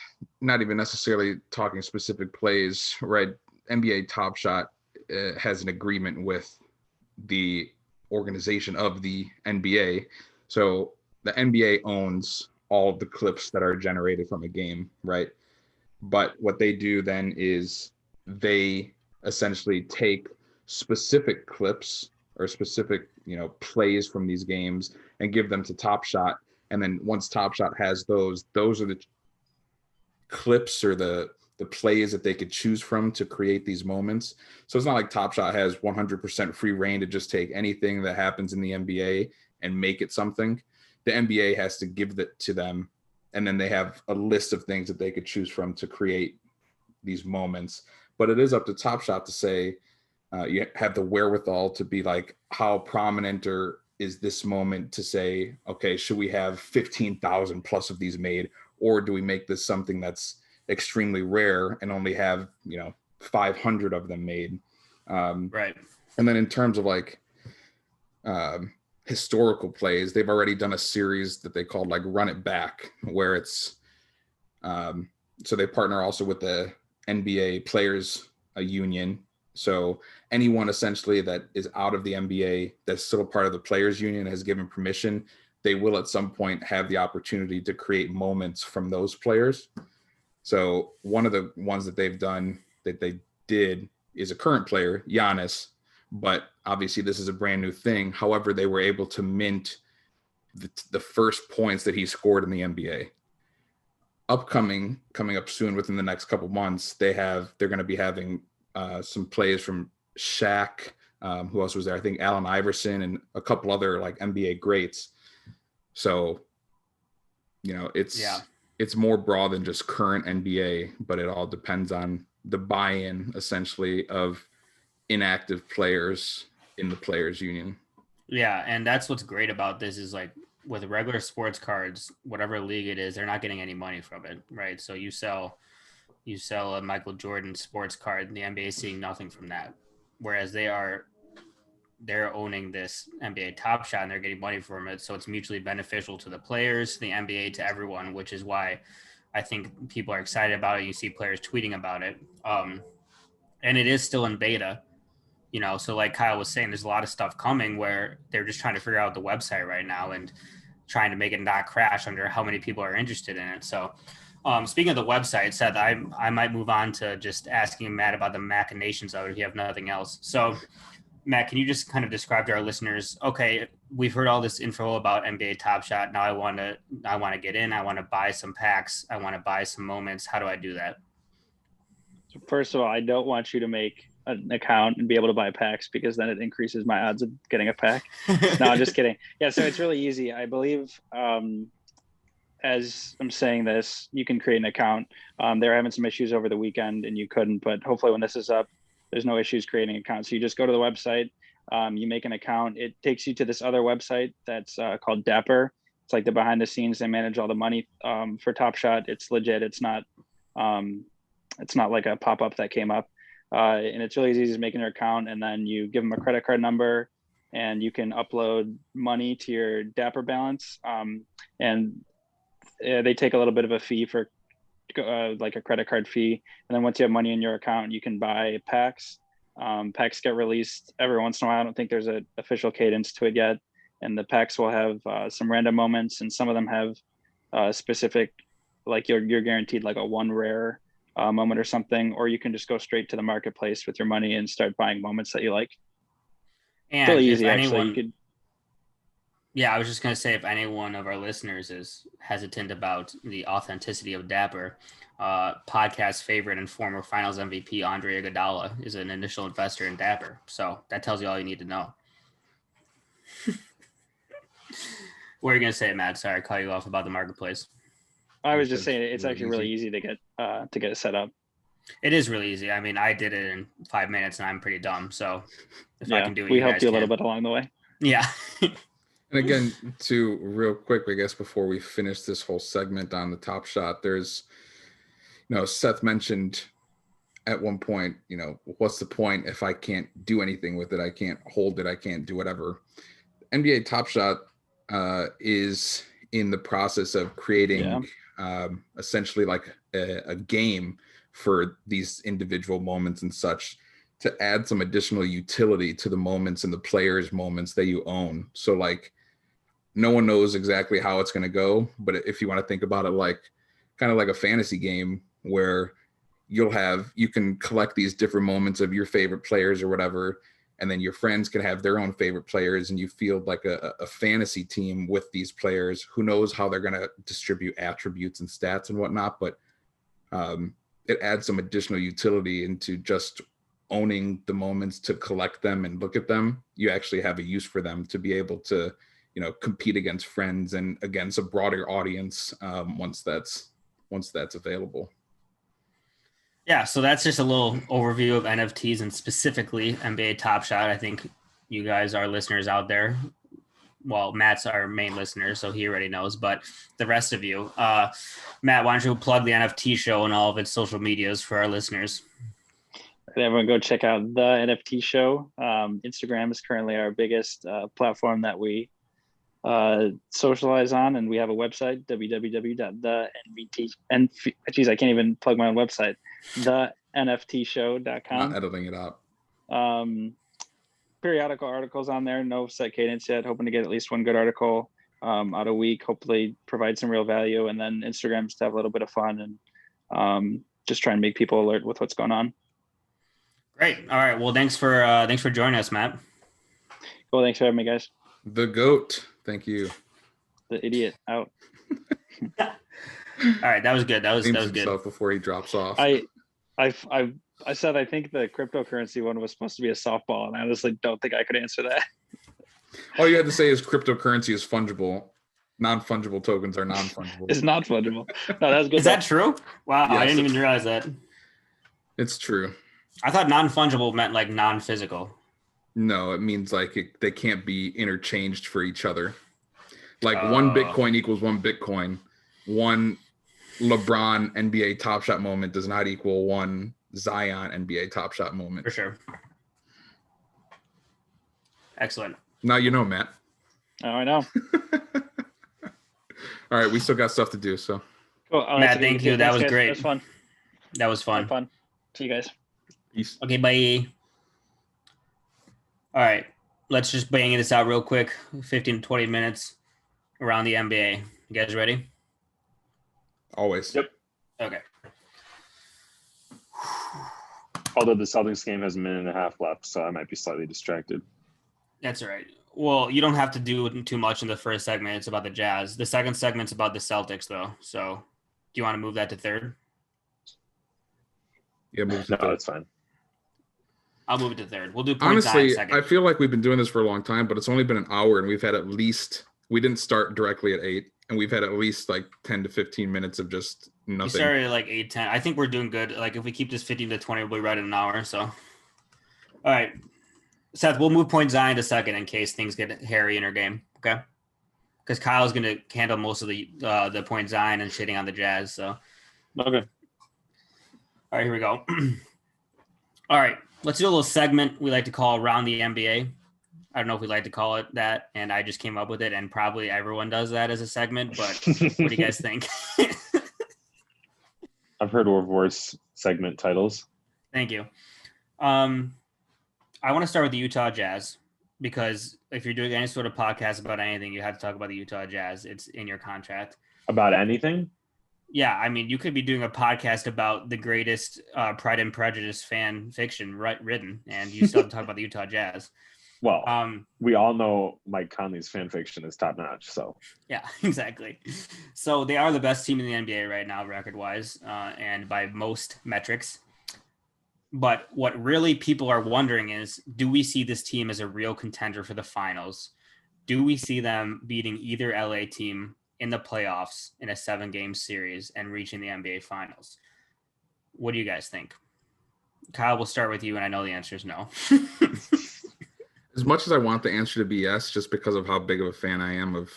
not even necessarily talking specific plays, right? NBA Top Shot has an agreement with the organization of the NBA. So the NBA owns all of the clips that are generated from a game, right? But what they do then is they essentially take specific clips or specific, plays from these games and give them to Top Shot. And then once Top Shot has those are the clips or the plays that they could choose from to create these moments. So it's not like Top Shot has 100% free reign to just take anything that happens in the NBA and make it something. The NBA has to give that to them, and then they have a list of things that they could choose from to create these moments. But it is up to Top Shot to say, you have the wherewithal to be like, how prominent or is this moment to say, okay, should we have 15,000 plus of these made, or do we make this something that's extremely rare and only have 500 of them made? Right. And then in terms of like historical plays, they've already done a series that they called like Run It Back, where it's so they partner also with the NBA Players Union. So anyone essentially that is out of the NBA that's still a part of the Players Union has given permission, they will at some point have the opportunity to create moments from those players. So one of the ones that they've done that they did is a current player, Giannis, but obviously this is a brand new thing. However, they were able to mint the first points that he scored in the NBA. Coming up soon within the next couple months, they're going to be having some plays from Shaq, who else was there? I think Allen Iverson and a couple other like NBA greats. So, it's more broad than just current NBA, but it all depends on the buy-in essentially of inactive players in the Players Union. Yeah, and that's what's great about this is, like, with regular sports cards, whatever league it is, they're not getting any money from it, right? So you sell a Michael Jordan sports card, and the NBA is seeing nothing from that. Whereas they're owning this NBA Top Shot and they're getting money from it. So it's mutually beneficial to the players, the NBA, to everyone, which is why I think people are excited about it. You see players tweeting about it. And it is still in beta, so like Kyle was saying, there's a lot of stuff coming where they're just trying to figure out the website right now and trying to make it not crash under how many people are interested in it. So speaking of the website, Seth, I might move on to just asking Matt about the machinations of it if you have nothing else. So Matt, can you just kind of describe to our listeners, okay, we've heard all this info about NBA Top Shot. Now I want to get in. I want to buy some packs. I want to buy some moments. How do I do that? So first of all, I don't want you to make an account and be able to buy packs, because then it increases my odds of getting a pack. No, I'm just kidding. Yeah, so it's really easy. I believe as I'm saying this, you can create an account. They were having some issues over the weekend and you couldn't, but hopefully when this is up, there's no issues creating an account. So you just go to the website, you make an account. It takes you to this other website that's called Dapper. It's like the behind the scenes. They manage all the money for Top Shot. It's legit. It's not like a pop-up that came up. And it's really easy as making your account, and then you give them a credit card number and you can upload money to your Dapper balance. And they take a little bit of a fee for like a credit card fee. And then once you have money in your account, you can buy packs. Packs get released every once in a while. I don't think there's an official cadence to it yet. and the packs will have some random moments, and some of them have specific, like you're guaranteed like a one rare moment or something, or you can just go straight to the marketplace with your money and start buying moments that you like. And really if easy, anyone, actually. You could. Yeah, I was just going to say, if any one of our listeners is hesitant about the authenticity of Dapper, podcast favorite and former Finals MVP Andre Iguodala is an initial investor in Dapper. So that tells you all you need to know. What are you going to say, Matt? Sorry, I cut you off about the marketplace. I was just saying it's actually really easy to get it set up. It is really easy. I mean, I did it in 5 minutes, and I'm pretty dumb. So if I can do it, we helped you a little bit along the way. Yeah. And again, to real quick, I guess before we finish this whole segment on the Top Shot, there's, Seth mentioned at one point, what's the point if I can't do anything with it? I can't hold it. I can't do whatever. NBA Top Shot is in the process of creating essentially like a game for these individual moments and such, to add some additional utility to the moments and the players' moments that you own. So like, no one knows exactly how it's going to go, but if you want to think about it like kind of like a fantasy game where you can collect these different moments of your favorite players or whatever, and then your friends can have their own favorite players, and you field like a fantasy team with these players. Who knows how they're going to distribute attributes and stats and whatnot, but it adds some additional utility into just owning the moments to collect them and look at them. You actually have a use for them to be able to compete against friends and against a broader audience once that's available. Yeah, so that's just a little overview of NFTs and specifically NBA Top Shot. I think you guys are listeners out there. Well, Matt's our main listener, so he already knows, but the rest of you, Matt, why don't you plug the NFT show and all of its social medias for our listeners? Everyone go check out the NFT show. Instagram is currently our biggest platform that we socialize on, and we have a website, www.the.nft. I can't even plug my own website, thenftshow.com. Not editing it out. Periodical articles on there, no set cadence yet, hoping to get at least one good article out a week, hopefully provide some real value, and then Instagram's to have a little bit of fun and just try and make people alert with what's going on. Great. All right, well, thanks for joining us, Matt. Cool. Thanks for having me, guys. The GOAT. Thank you. The idiot out. All right, that was good. That was good. Before he drops off. I said I think the cryptocurrency one was supposed to be a softball, and I honestly don't think I could answer that. All you had to say is cryptocurrency is fungible. Non-fungible tokens are non-fungible. It's not fungible. No, that's good. Is that true? Wow, Yes. I didn't even realize that. It's true. I thought non-fungible meant like non-physical. No, it means like they can't be interchanged for each other. Like one Bitcoin equals one Bitcoin. One LeBron NBA Top Shot moment does not equal one Zion NBA Top Shot moment. For sure. Excellent. Now you know, Matt. Oh, I know. All right, we still got stuff to do, so. Cool. Matt, thank you. That was great. That was fun. That was fun. Fun. See you guys. Peace. Okay, bye. All right, let's just bang this out real quick. 15 to 20 minutes around the NBA. You guys ready? Always. Yep. Okay. Although the Celtics game has a minute and a half left, so I might be slightly distracted. That's all right. Well, you don't have to do too much in the first segment. It's about the Jazz. The second segment's about the Celtics, though. So do you want to move that to third? Yeah, move to No, third. that's fine. I'll move it to third. We'll do points Honestly, second. I feel like we've been doing this for a long time, but it's only been an hour, and we've had at least, we didn't start directly at 8, and we've had at least like 10 to 15 minutes of just nothing. We started at like 8:10. I think we're doing good. Like if we keep this 15 to 20, we'll be right in an hour. So, all right, Seth, we'll move point Zion to second in case things get hairy in our game. Okay, because Kyle's going to handle most of the point Zion and shitting on the Jazz. So, Okay. All right, here we go. All right, let's do a little segment we like to call Around the NBA. I don't know if we like to call it that, and I just came up with it, and probably everyone does that as a segment, but what do you guys think? I've heard of worse segment titles. Thank you. I want to start with the Utah Jazz. because if you're doing any sort of podcast about anything, you have to talk about the Utah Jazz. It's in your contract. About anything? Yeah, I mean, you could be doing a podcast about the greatest Pride and Prejudice fan fiction written, and you still have to talk about the Utah Jazz. Well, we all know Mike Conley's fan fiction is top notch. So yeah, exactly. So they are the best team in the NBA right now, record-wise, and by most metrics. But what really people are wondering is, do we see this team as a real contender for the finals? Do we see them beating either LA team in the playoffs in a 7-game series and reaching the NBA finals? What do you guys think? Kyle, we'll start with you, and I know the answer is no. As much as I want the answer to be yes, just because of how big of a fan I am of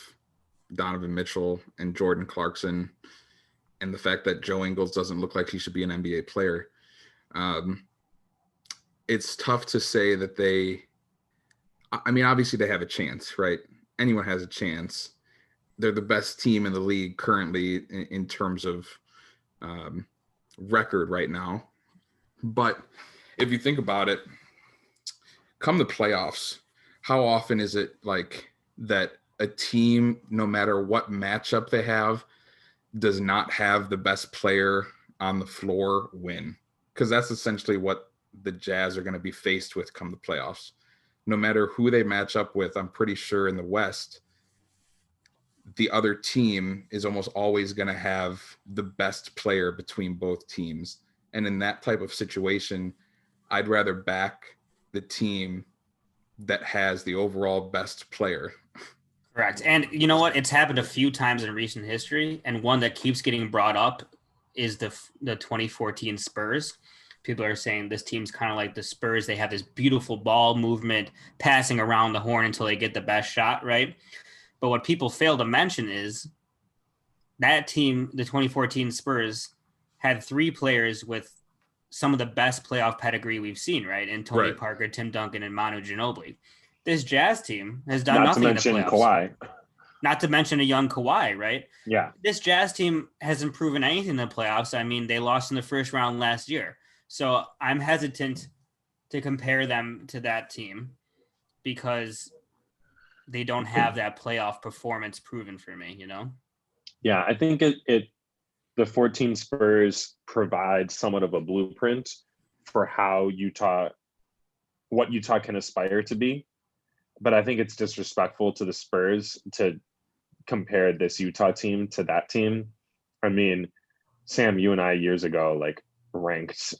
Donovan Mitchell and Jordan Clarkson, and the fact that Joe Ingles doesn't look like he should be an NBA player, it's tough to say that obviously they have a chance, right? Anyone has a chance. They're the best team in the league currently in terms of record right now. But if you think about it, come the playoffs, how often is it like that a team, no matter what matchup they have, does not have the best player on the floor win? Because that's essentially what the Jazz are going to be faced with come the playoffs. No matter who they match up with, I'm pretty sure in the West, the other team is almost always going to have the best player between both teams. And in that type of situation, I'd rather back the team that has the overall best player. Correct. And you know what? It's happened a few times in recent history. And one that keeps getting brought up is the 2014 Spurs. People are saying this team's kind of like the Spurs. They have this beautiful ball movement, passing around the horn until they get the best shot, right? But what people fail to mention is that team, the 2014 Spurs, had 3 players with some of the best playoff pedigree we've seen, right? And Tony Parker, Tim Duncan, and Manu Ginobili. This Jazz team has done nothing in the playoffs. Kawhi. Not to mention a young Kawhi, right? Yeah. This Jazz team hasn't proven anything in the playoffs. I mean, they lost in the first round last year. So I'm hesitant to compare them to that team because they don't have that playoff performance proven for me, you know? Yeah, I think the 14 Spurs provide somewhat of a blueprint for what Utah can aspire to be. But I think it's disrespectful to the Spurs to compare this Utah team to that team. I mean, Sam, you and I years ago ranked,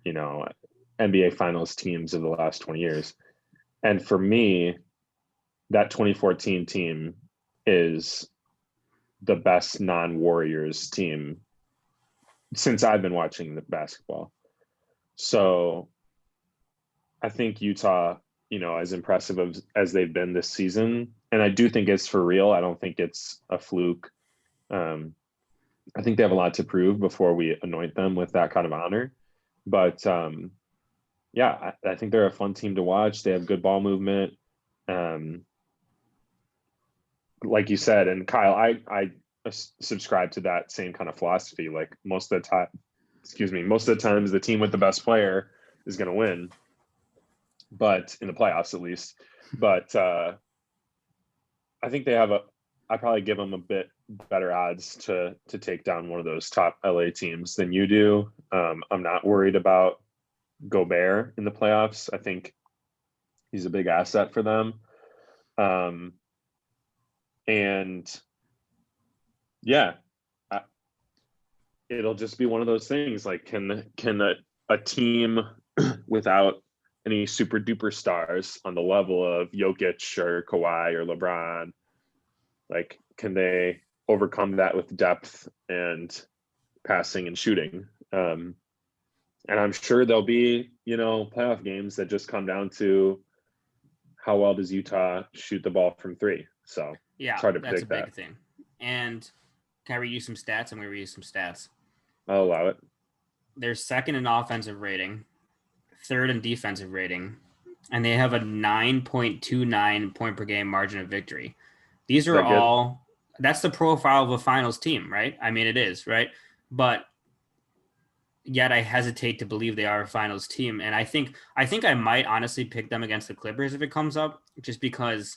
NBA Finals teams of the last 20 years. And for me, that 2014 team is the best non-Warriors team since I've been watching the basketball. So I think Utah, as impressive as they've been this season, and I do think it's for real. I don't think it's a fluke. I think they have a lot to prove before we anoint them with that kind of honor. But I think they're a fun team to watch. They have good ball movement. Like you said, and Kyle, I subscribe to that same kind of philosophy. Like most of the times the team with the best player is going to win, but in the playoffs at least. But I think I probably give them a bit better odds to take down one of those top LA teams than you do. I'm not worried about Gobert in the playoffs. I think he's a big asset for them. It'll just be one of those things. Like, can a team without any super duper stars on the level of Jokic or Kawhi or LeBron, like, can they overcome that with depth and passing and shooting? And I'm sure there'll be, playoff games that just come down to how well does Utah shoot the ball from 3. So yeah, it's hard to that's predict a big that. thing. And can I read you some stats? I'm going to read you some stats. I'll allow it. They're second in offensive rating, third in defensive rating, and they have a 9.29 point per game margin of victory. These are all – that's the profile of a finals team, right? I mean, it is, right? But yet I hesitate to believe they are a finals team. And I think I might honestly pick them against the Clippers if it comes up, just because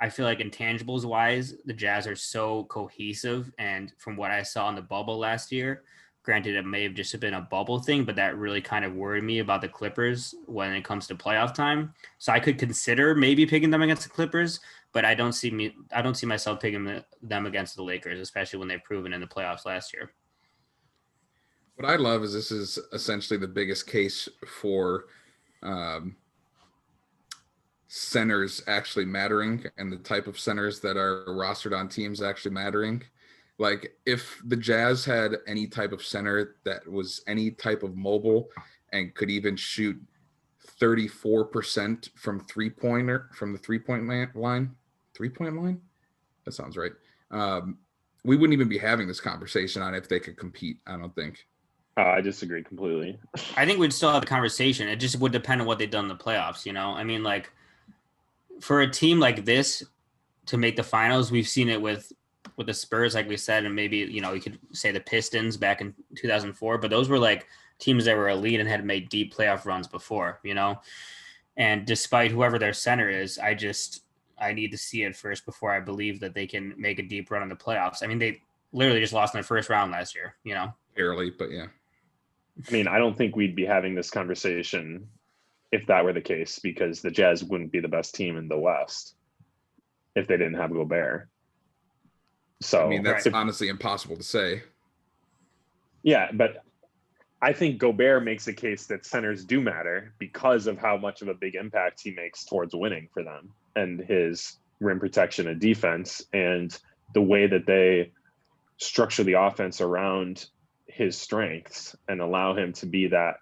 I feel like intangibles wise, the Jazz are so cohesive. And from what I saw in the bubble last year, granted, it may have just been a bubble thing, but that really kind of worried me about the Clippers when it comes to playoff time. So I could consider maybe picking them against the Clippers, but I don't see myself picking them against the Lakers, especially when they've proven in the playoffs last year. What I love is this is essentially the biggest case for centers actually mattering, and the type of centers that are rostered on teams actually mattering. Like, if the Jazz had any type of center that was any type of mobile and could even shoot 34% from the 3-point line, that sounds right. We wouldn't even be having this conversation on if they could compete, I don't think. I disagree completely. I think we'd still have the conversation. It just would depend on what they've done in the playoffs, you know? I mean, like, for a team like this to make the finals, we've seen it with the Spurs, like we said, and maybe, you know, you could say the Pistons back in 2004, but those were like teams that were elite and had made deep playoff runs before, you know? And despite whoever their center is, I need to see it first before I believe that they can make a deep run in the playoffs. I mean, they literally just lost in the first round last year, you know? Barely, but yeah. I mean, I don't think we'd be having this conversation if that were the case, because the Jazz wouldn't be the best team in the West if they didn't have Gobert. So I mean, that's honestly impossible to say. Yeah, but I think Gobert makes a case that centers do matter because of how much of a big impact he makes towards winning for them, and his rim protection and defense, and the way that they structure the offense around his strengths and allow him to be that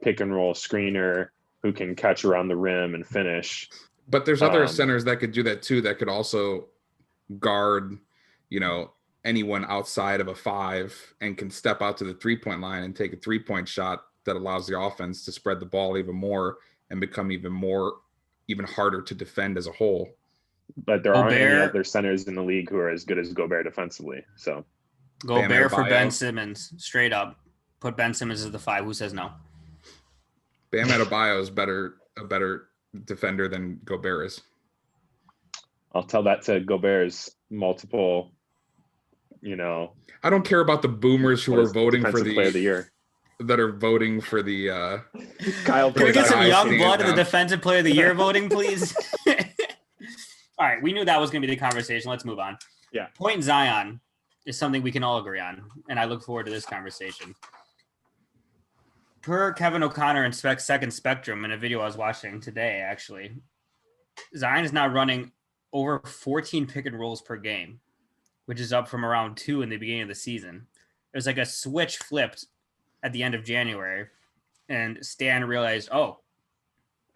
pick and roll screener who can catch around the rim and finish. But there's other centers that could do that too, that could also guard, you know, anyone outside of a 5 and can step out to the 3-point line and take a 3-point shot that allows the offense to spread the ball even more and become even harder to defend as a whole. But there aren't any other centers in the league who are as good as Gobert defensively. So Gobert for Ben Simmons, straight up. Put Ben Simmons as the 5. Who says no? Bam Adebayo is a better defender than Gobert is. I'll tell that to Gobert's multiple, you know. I don't care about the boomers who are voting for the player of the year. That are voting for the Kyle. Can we get some young blood in the defensive player of the year voting, please? All right, we knew that was going to be the conversation. Let's move on. Yeah. Point Zion is something we can all agree on, and I look forward to this conversation. Per Kevin O'Connor and Second Spectrum, in a video I was watching today, actually, Zion is now running over 14 pick and rolls per game, which is up from around 2 in the beginning of the season. It was like a switch flipped at the end of January, and Stan realized, oh,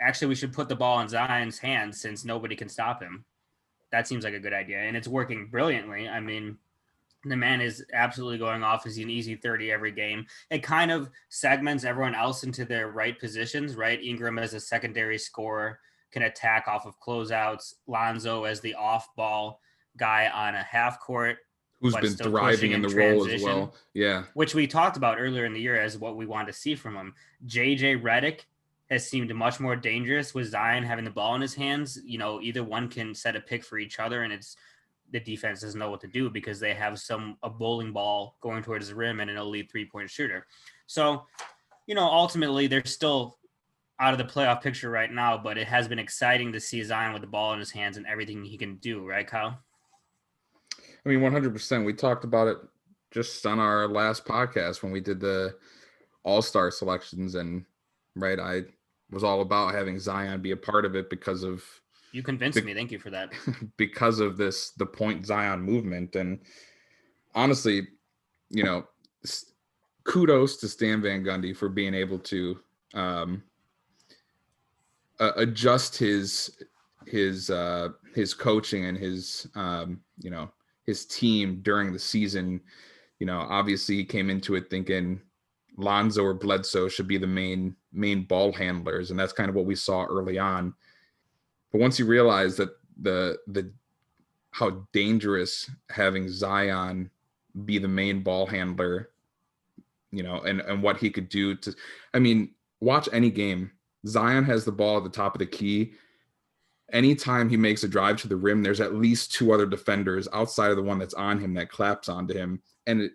actually we should put the ball in Zion's hands since nobody can stop him. That seems like a good idea, and it's working brilliantly. I mean, the man is absolutely going off. He's an easy 30 every game. It kind of segments everyone else into their right positions, right? Ingram as a secondary scorer, can attack off of closeouts. Lonzo as the off-ball guy on a half court. Who's been thriving in the role as well. Yeah. Which we talked about earlier in the year as what we want to see from him. JJ Redick has seemed much more dangerous with Zion having the ball in his hands. You know, either one can set a pick for each other, and the defense doesn't know what to do because they have a bowling ball going towards the rim and an elite 3-point shooter. So, you know, ultimately they're still out of the playoff picture right now, but it has been exciting to see Zion with the ball in his hands and everything he can do. Right, Kyle? I mean, 100%. We talked about it just on our last podcast when we did the all-star selections, and right, I was all about having Zion be a part of it because of you convinced me. Thank you for that. Because of the Point Zion movement. And honestly, you know, kudos to Stan Van Gundy for being able to adjust his coaching and his you know, his team during the season. You know, obviously he came into it thinking Lonzo or Bledsoe should be the main ball handlers, and that's kind of what we saw early on. But once you realize that the how dangerous having Zion be the main ball handler and what he could do to, watch any game. Zion has the ball at the top of the key. Anytime he makes a drive to the rim, there's at least two other defenders outside of the one that's on him that claps onto him. And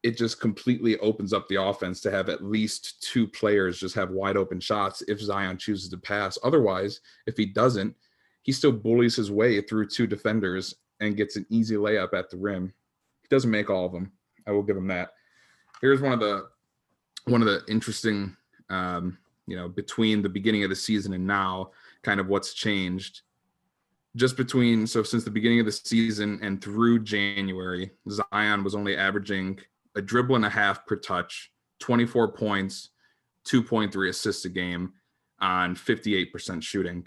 it just completely opens up the offense to have at least two players just have wide open shots if Zion chooses to pass. Otherwise, if he doesn't, he still bullies his way through two defenders and gets an easy layup at the rim. He doesn't make all of them. I will give him that. Here's one of the interesting, between the beginning of the season and now, kind of what's changed. Since the beginning of the season and through January, Zion was only averaging a dribble and a half per touch, 24 points, 2.3 assists a game on 58% shooting.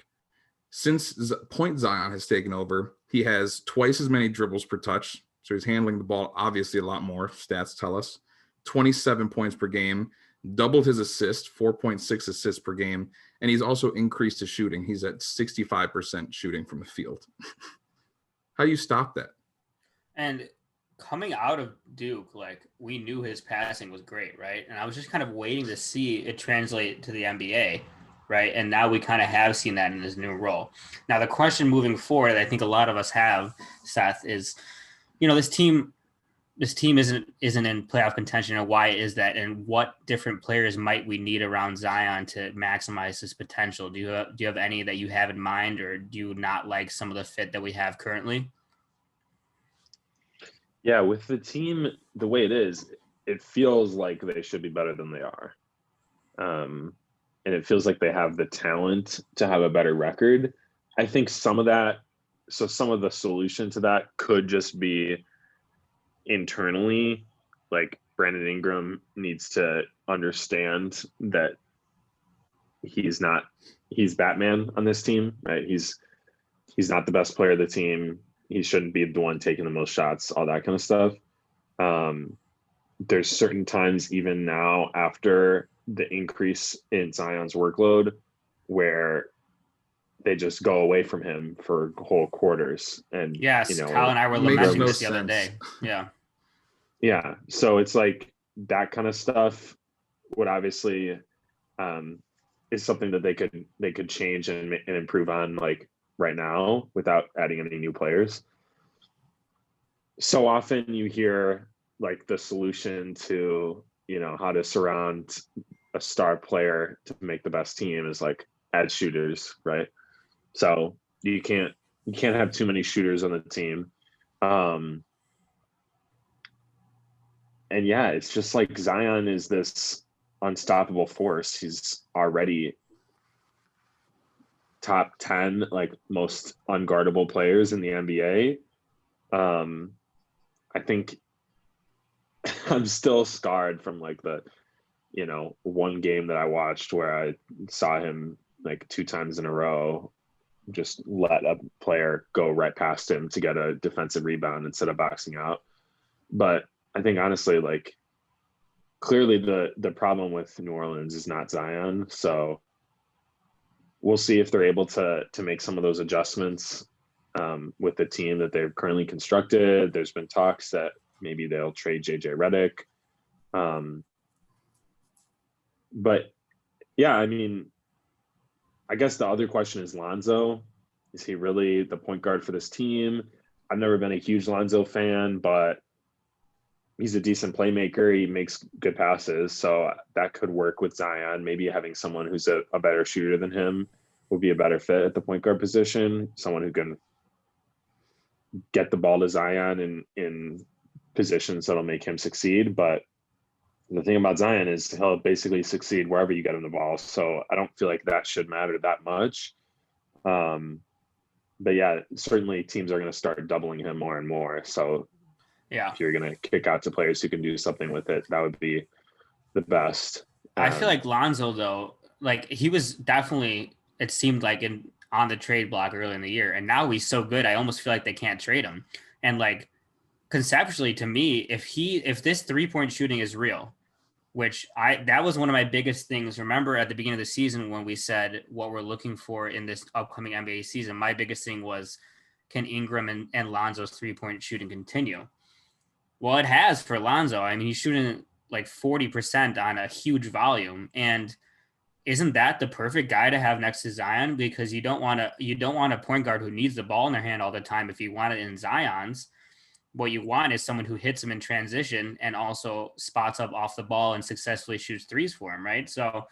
Since Point Zion has taken over, he has twice as many dribbles per touch. So he's handling the ball obviously a lot more, stats tell us. 27 points per game, doubled his assist, 4.6 assists per game, and he's also increased his shooting. He's at 65% shooting from the field. How do you stop that? And coming out of Duke, we knew his passing was great, right? And I was just kind of waiting to see it translate to the NBA, right? And now we kind of have seen that in his new role. Now, the question moving forward, I think a lot of us have, Seth, is, this team isn't in playoff contention, and why is that? And what different players might we need around Zion to maximize his potential? Do you have any that you have in mind, or do you not like some of the fit that we have currently? Yeah, with the team the way it is, it feels like they should be better than they are. And it feels like they have the talent to have a better record. I think some of the solution to that could just be internally. Like, Brandon Ingram needs to understand that he's Batman on this team, right? He's not the best player of the team. He shouldn't be the one taking the most shots, all that kind of stuff. There's certain times, even now after the increase in Zion's workload, where they just go away from him for whole quarters. And yes, Kyle and I were lamenting this the other day. Yeah. So it's like that kind of stuff would obviously is something that they could change and improve on, right now, without adding any new players. So often you hear the solution to, how to surround a star player to make the best team is add shooters, right? So you can't have too many shooters on the team. And yeah, it's just Zion is this unstoppable force. He's already top 10 most unguardable players in the NBA. I think I'm still scarred from the one game that I watched where I saw him 2 times in a row just let a player go right past him to get a defensive rebound instead of boxing out. But I think honestly, clearly the problem with New Orleans is not Zion. So we'll see if they're able to make some of those adjustments with the team that they've currently constructed. There's been talks that maybe they'll trade JJ Redick. But yeah, I guess the other question is Lonzo. Is he really the point guard for this team? I've never been a huge Lonzo fan, but he's a decent playmaker. He makes good passes. So that could work with Zion. Maybe having someone who's a better shooter than him would be a better fit at the point guard position. Someone who can get the ball to Zion in positions that'll make him succeed. But the thing about Zion is he'll basically succeed wherever you get him the ball. So I don't feel like that should matter that much. But yeah, certainly teams are going to start doubling him more and more. So yeah, if you're going to kick out to players who can do something with it, that would be the best. I feel like Lonzo, though, he was definitely, it seemed on the trade block early in the year. And now he's so good, I almost feel like they can't trade him. And conceptually, to me, if this 3-point shooting is real, that was one of my biggest things. Remember at the beginning of the season when we said what we're looking for in this upcoming NBA season, my biggest thing was, can Ingram and Lonzo's 3-point shooting continue? Well, it has for Lonzo. He's shooting like 40% on a huge volume. And isn't that the perfect guy to have next to Zion? Because you don't want a point guard who needs the ball in their hand all the time. If you want it in Zion's, what you want is someone who hits him in transition and also spots up off the ball and successfully shoots threes for him, right? So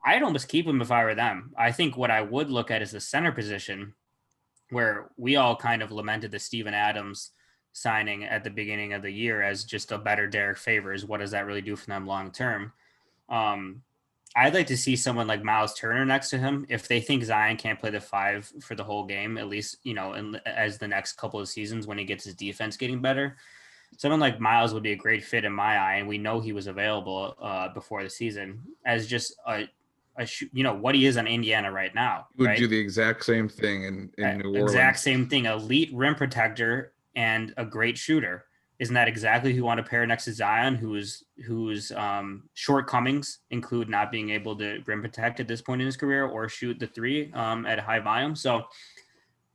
I'd almost keep him if I were them. I think what I would look at is the center position, where we all kind of lamented the Steven Adams signing at the beginning of the year as just a better Derek Favors. What does that really do for them long term? I'd like to see someone like Miles Turner next to him. If they think Zion can't play the 5 for the whole game, at least, as the next couple of seasons when he gets his defense getting better, someone like Miles would be a great fit in my eye. And we know he was available before the season as just what he is on Indiana right now. He would right? do the exact same thing in New Orleans. Exact same thing. Elite rim protector and a great shooter. Isn't that exactly who you want to pair next to Zion, whose shortcomings include not being able to rim protect at this point in his career or shoot the 3 at a high volume? So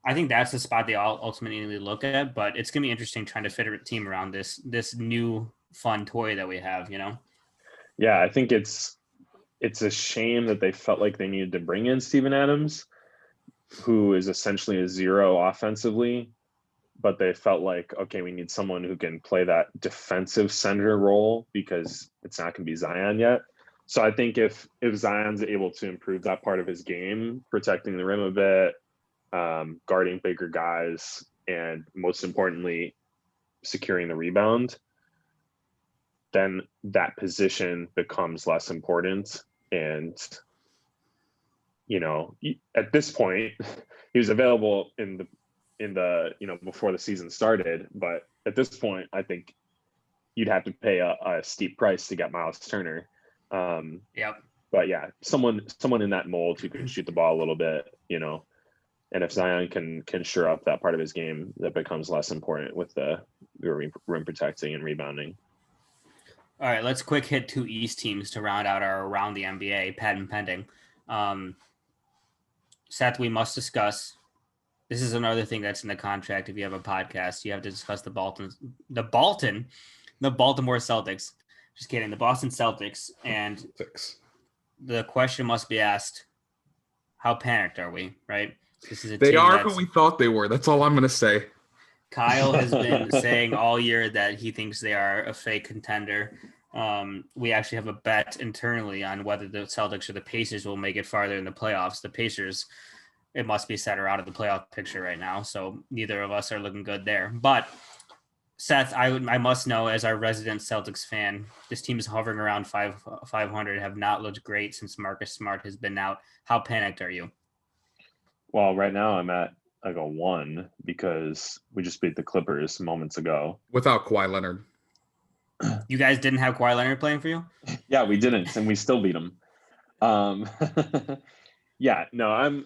I think that's the spot they all ultimately look at. But it's going to be interesting trying to fit a team around this new fun toy that we have. Yeah, I think it's a shame that they felt like they needed to bring in Steven Adams, who is essentially a zero offensively. But they felt like, okay, we need someone who can play that defensive center role because it's not going to be Zion yet. So I think if Zion's able to improve that part of his game, protecting the rim a bit, guarding bigger guys, and most importantly, securing the rebound, then that position becomes less important. And, at this point, he was available in the before the season started, but at this point I think you'd have to pay a steep price to get Miles Turner. Yep. But yeah, someone in that mold who can shoot the ball a little bit, and if Zion can shore up that part of his game, that becomes less important with the rim protecting and rebounding. All right, let's quick hit 2 East teams to round out our around the NBA patent pending. Seth, we must discuss. This is another thing that's in the contract. If you have a podcast, you have to discuss the Baltimore Celtics. Just kidding. The Boston Celtics. And the question must be asked, how panicked are we, right? This is they are who we thought they were. That's all I'm going to say. Kyle has been saying all year that he thinks they are a fake contender. We actually have a bet internally on whether the Celtics or the Pacers will make it farther in the playoffs. The Pacers, it must be said, are out of the playoff picture right now. So neither of us are looking good there. But Seth, I must know, as our resident Celtics fan, this team is hovering around 500, have not looked great since Marcus Smart has been out. How panicked are you? Well, right now I'm at like a 1 because we just beat the Clippers moments ago. Without Kawhi Leonard. You guys didn't have Kawhi Leonard playing for you? Yeah, we didn't, and we still beat them. Yeah, no,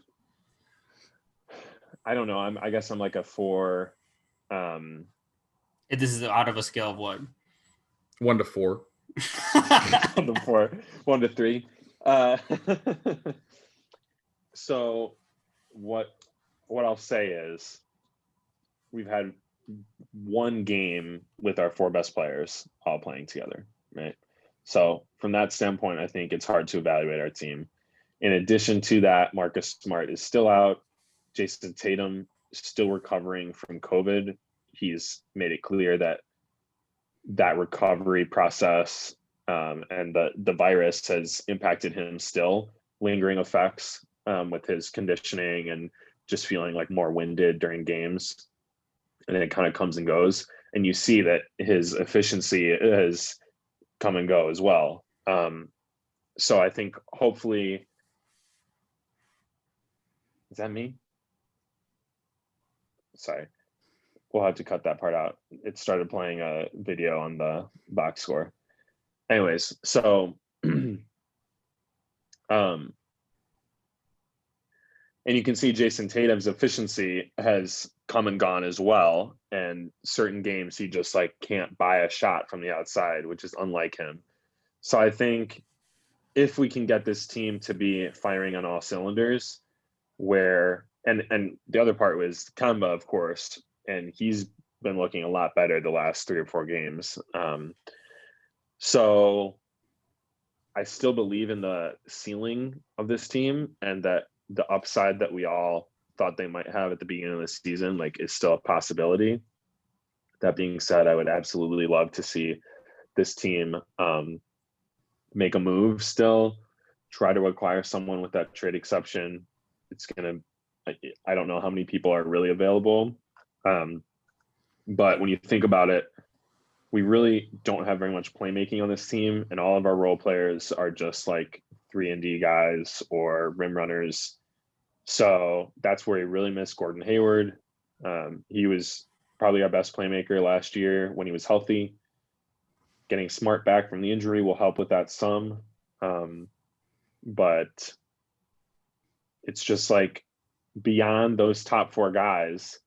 I don't know. I guess I'm like a 4. This is out of a scale of what? 1 to 4. 1 to 4. 1 to 3. So what I'll say is we've had one game with our 4 best players all playing together, right? So from that standpoint, I think it's hard to evaluate our team. In addition to that, Marcus Smart is still out. Jason Tatum still recovering from COVID. He's made it clear that recovery process and the virus has impacted him still, lingering effects with his conditioning and just feeling like more winded during games. And it kind of comes and goes. And you see that his efficiency has come and go as well. So I think hopefully, is that me? Sorry. We'll have to cut that part out. It started playing a video on the box score. Anyways, so and you can see Jason Tatum's efficiency has come and gone as well. And certain games he just like can't buy a shot from the outside, which is unlike him. So I think if we can get this team to be firing on all cylinders, where and the other part was Kemba, of course, and he's been looking a lot better the last 3 or 4 games. So I still believe in the ceiling of this team, and that the upside that we all thought they might have at the beginning of the season, like, is still a possibility. That being said, I would absolutely love to see this team make a move still, try to acquire someone with that trade exception. It's going to, I don't know how many people are really available. But when you think about it, we really don't have very much playmaking on this team, and all of our role players are just like 3-and-D guys or rim runners. So that's where we really miss Gordon Hayward. He was probably our best playmaker last year when he was healthy. Getting Smart back from the injury will help with that some. But it's just like, beyond those top 4 guys,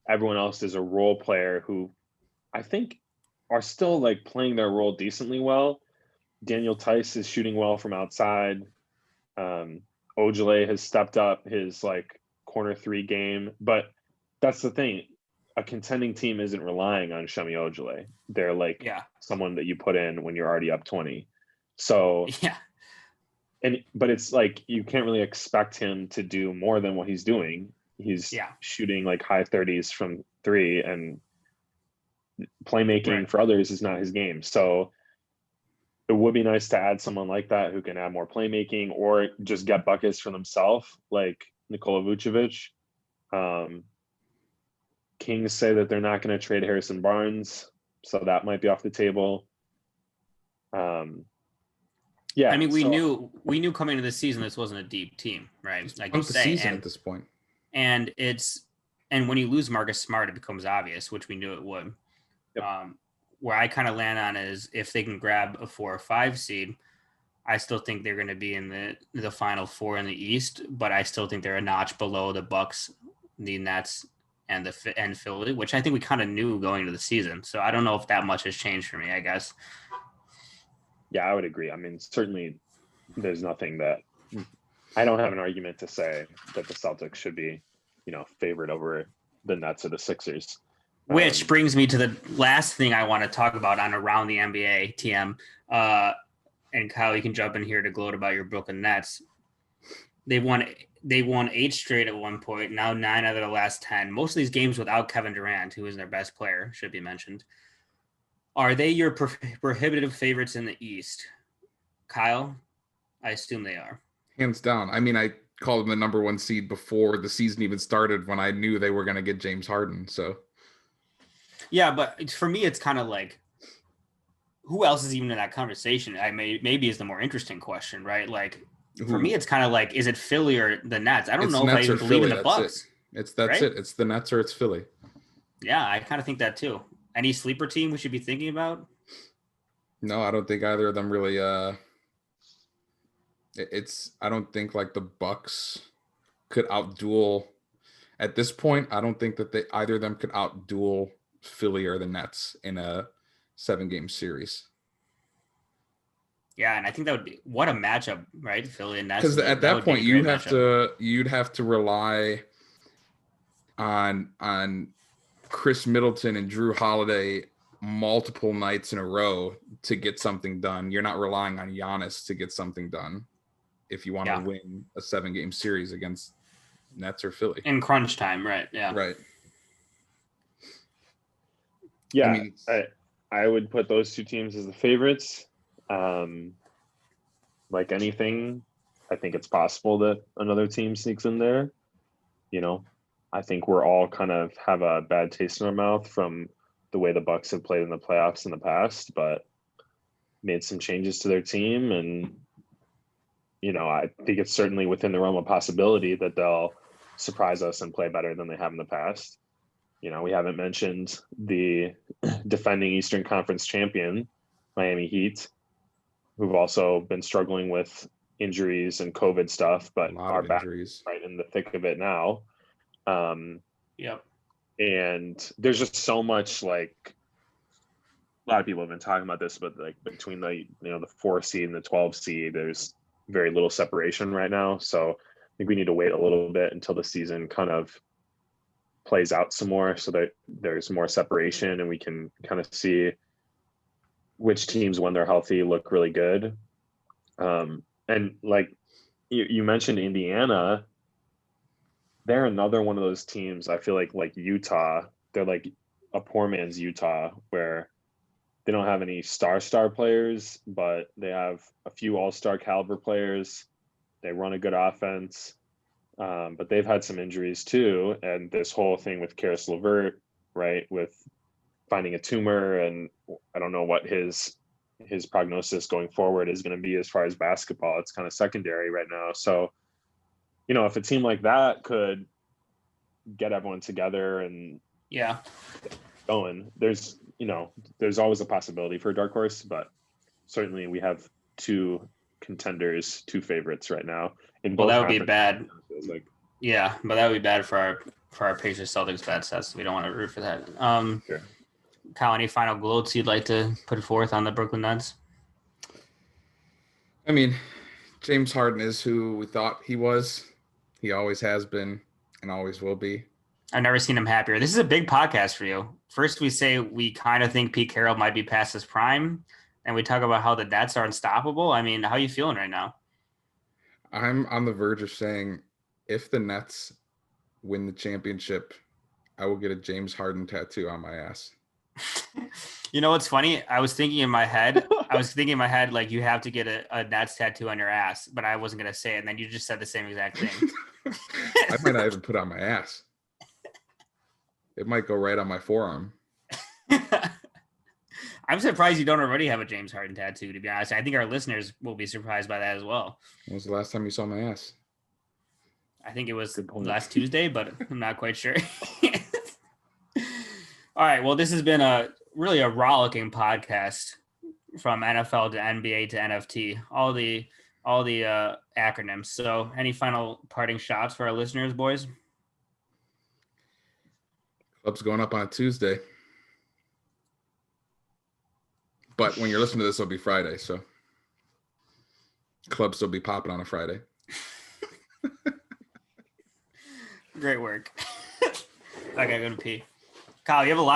everyone else is a role player who I think are still like playing their role decently well. Daniel Tice is shooting well from outside. Ojale has stepped up his like corner 3 game, but that's the thing. A contending team isn't relying on Shemi Ojale. They're like someone that you put in when you're already up 20. So but it's like, you can't really expect him to do more than what he's doing. He's shooting like high 30s from 3, and playmaking for others is not his game. So it would be nice to add someone like that who can add more playmaking or just get buckets for themselves, like Nikola Vucevic. Kings say that they're not going to trade Harrison Barnes, so that might be off the table. I mean, we knew coming into the season this wasn't a deep team, right? Like you say, season at this point. And when you lose Marcus Smart, it becomes obvious, which we knew it would. Yep. Where I kind of land on is, if they can grab a 4 or 5 seed, I still think they're going to be in the final 4 in the East, but I still think they're a notch below the Bucks, the Nets, and Philly, which I think we kind of knew going into the season. So I don't know if that much has changed for me, I guess. Yeah, I would agree. I mean, certainly there's nothing that I don't have an argument to say that the Celtics should be, favored over the Nets or the Sixers. Which brings me to the last thing I want to talk about on Around the NBA, TM. And Kyle, you can jump in here to gloat about your Brooklyn Nets. They won 8 straight at one point, now 9 out of the last 10. Most of these games without Kevin Durant, who is their best player, should be mentioned. Are they your prohibitive favorites in the East? Kyle, I assume they are. Hands down. I mean, I called them the number 1 seed before the season even started, when I knew they were going to get James Harden. So, yeah, but for me, it's kind of like, who else is even in that conversation? Maybe is the more interesting question, right? Like, for me, it's kind of like, is it Philly or the Nets? I don't know if I even believe in the Bucks. That's it. It's the Nets or it's Philly. Yeah, I kind of think that too. Any sleeper team we should be thinking about? No, I don't think either of them really. I don't think like the Bucks could outduel at this point. I don't think that either of them could outduel Philly or the Nets in a 7-game series. Yeah, and I think that would be, what a matchup, right? Philly and Nets. Because at that point, you'd have to rely on Chris Middleton and Drew Holiday multiple nights in a row to get something done. You're not relying on Giannis to get something done if you want to win a 7-game series against Nets or Philly. In crunch time, right? Yeah. Right. Yeah, I would put those 2 teams as the favorites. Like anything, I think it's possible that another team sneaks in there. I think we're all kind of have a bad taste in our mouth from the way the Bucks have played in the playoffs in the past, but made some changes to their team. And, I think it's certainly within the realm of possibility that they'll surprise us and play better than they have in the past. We haven't mentioned the defending Eastern Conference champion, Miami Heat, who've also been struggling with injuries and COVID stuff, but are back right in the thick of it now. Yep. And there's just so much, like, a lot of people have been talking about this, but like between the 4 seed and the 12 seed, there's very little separation right now. So I think we need to wait a little bit until the season kind of plays out some more, so that there's more separation and we can kind of see which teams, when they're healthy, look really good. And like you mentioned Indiana, they're another one of those teams. I feel like Utah, they're like a poor man's Utah, where they don't have any star players, but they have a few all-star caliber players. They run a good offense, but they've had some injuries too. And this whole thing with Karis LeVert, right, with finding a tumor, and I don't know what his prognosis going forward is going to be as far as basketball. It's kind of secondary right now. So, if a team like that could get everyone together and going, there's always a possibility for a dark horse, but certainly we have two contenders, two favorites right now. Well, that would be bad. Yeah, but that would be bad for our Pacers Celtics bad sets. We don't want to root for that. Sure. Kyle, any final gloats you'd like to put forth on the Brooklyn Nets? I mean, James Harden is who we thought he was. He always has been and always will be. I've never seen him happier. This is a big podcast for you. First, we say we kind of think Pete Carroll might be past his prime, and we talk about how the Nets are unstoppable. I mean, how are you feeling right now? I'm on the verge of saying, if the Nets win the championship, I will get a James Harden tattoo on my ass. You know what's funny? I was thinking in my head, like, you have to get a Nets tattoo on your ass, but I wasn't going to say it. And then you just said the same exact thing. I might not even put it on my ass. It might go right on my forearm. I'm surprised you don't already have a James Harden tattoo, to be honest. I think our listeners will be surprised by that as well. When was the last time you saw my ass? I think it was last Tuesday, but I'm not quite sure. All right. Well, this has been really a rollicking podcast from NFL to NBA to NFT, all the acronyms. So any final parting shots for our listeners, boys? Club's going up on a Tuesday. But when you're listening to this, it'll be Friday. So clubs will be popping on a Friday. Great work. I gotta go to pee. Kyle, you have a lot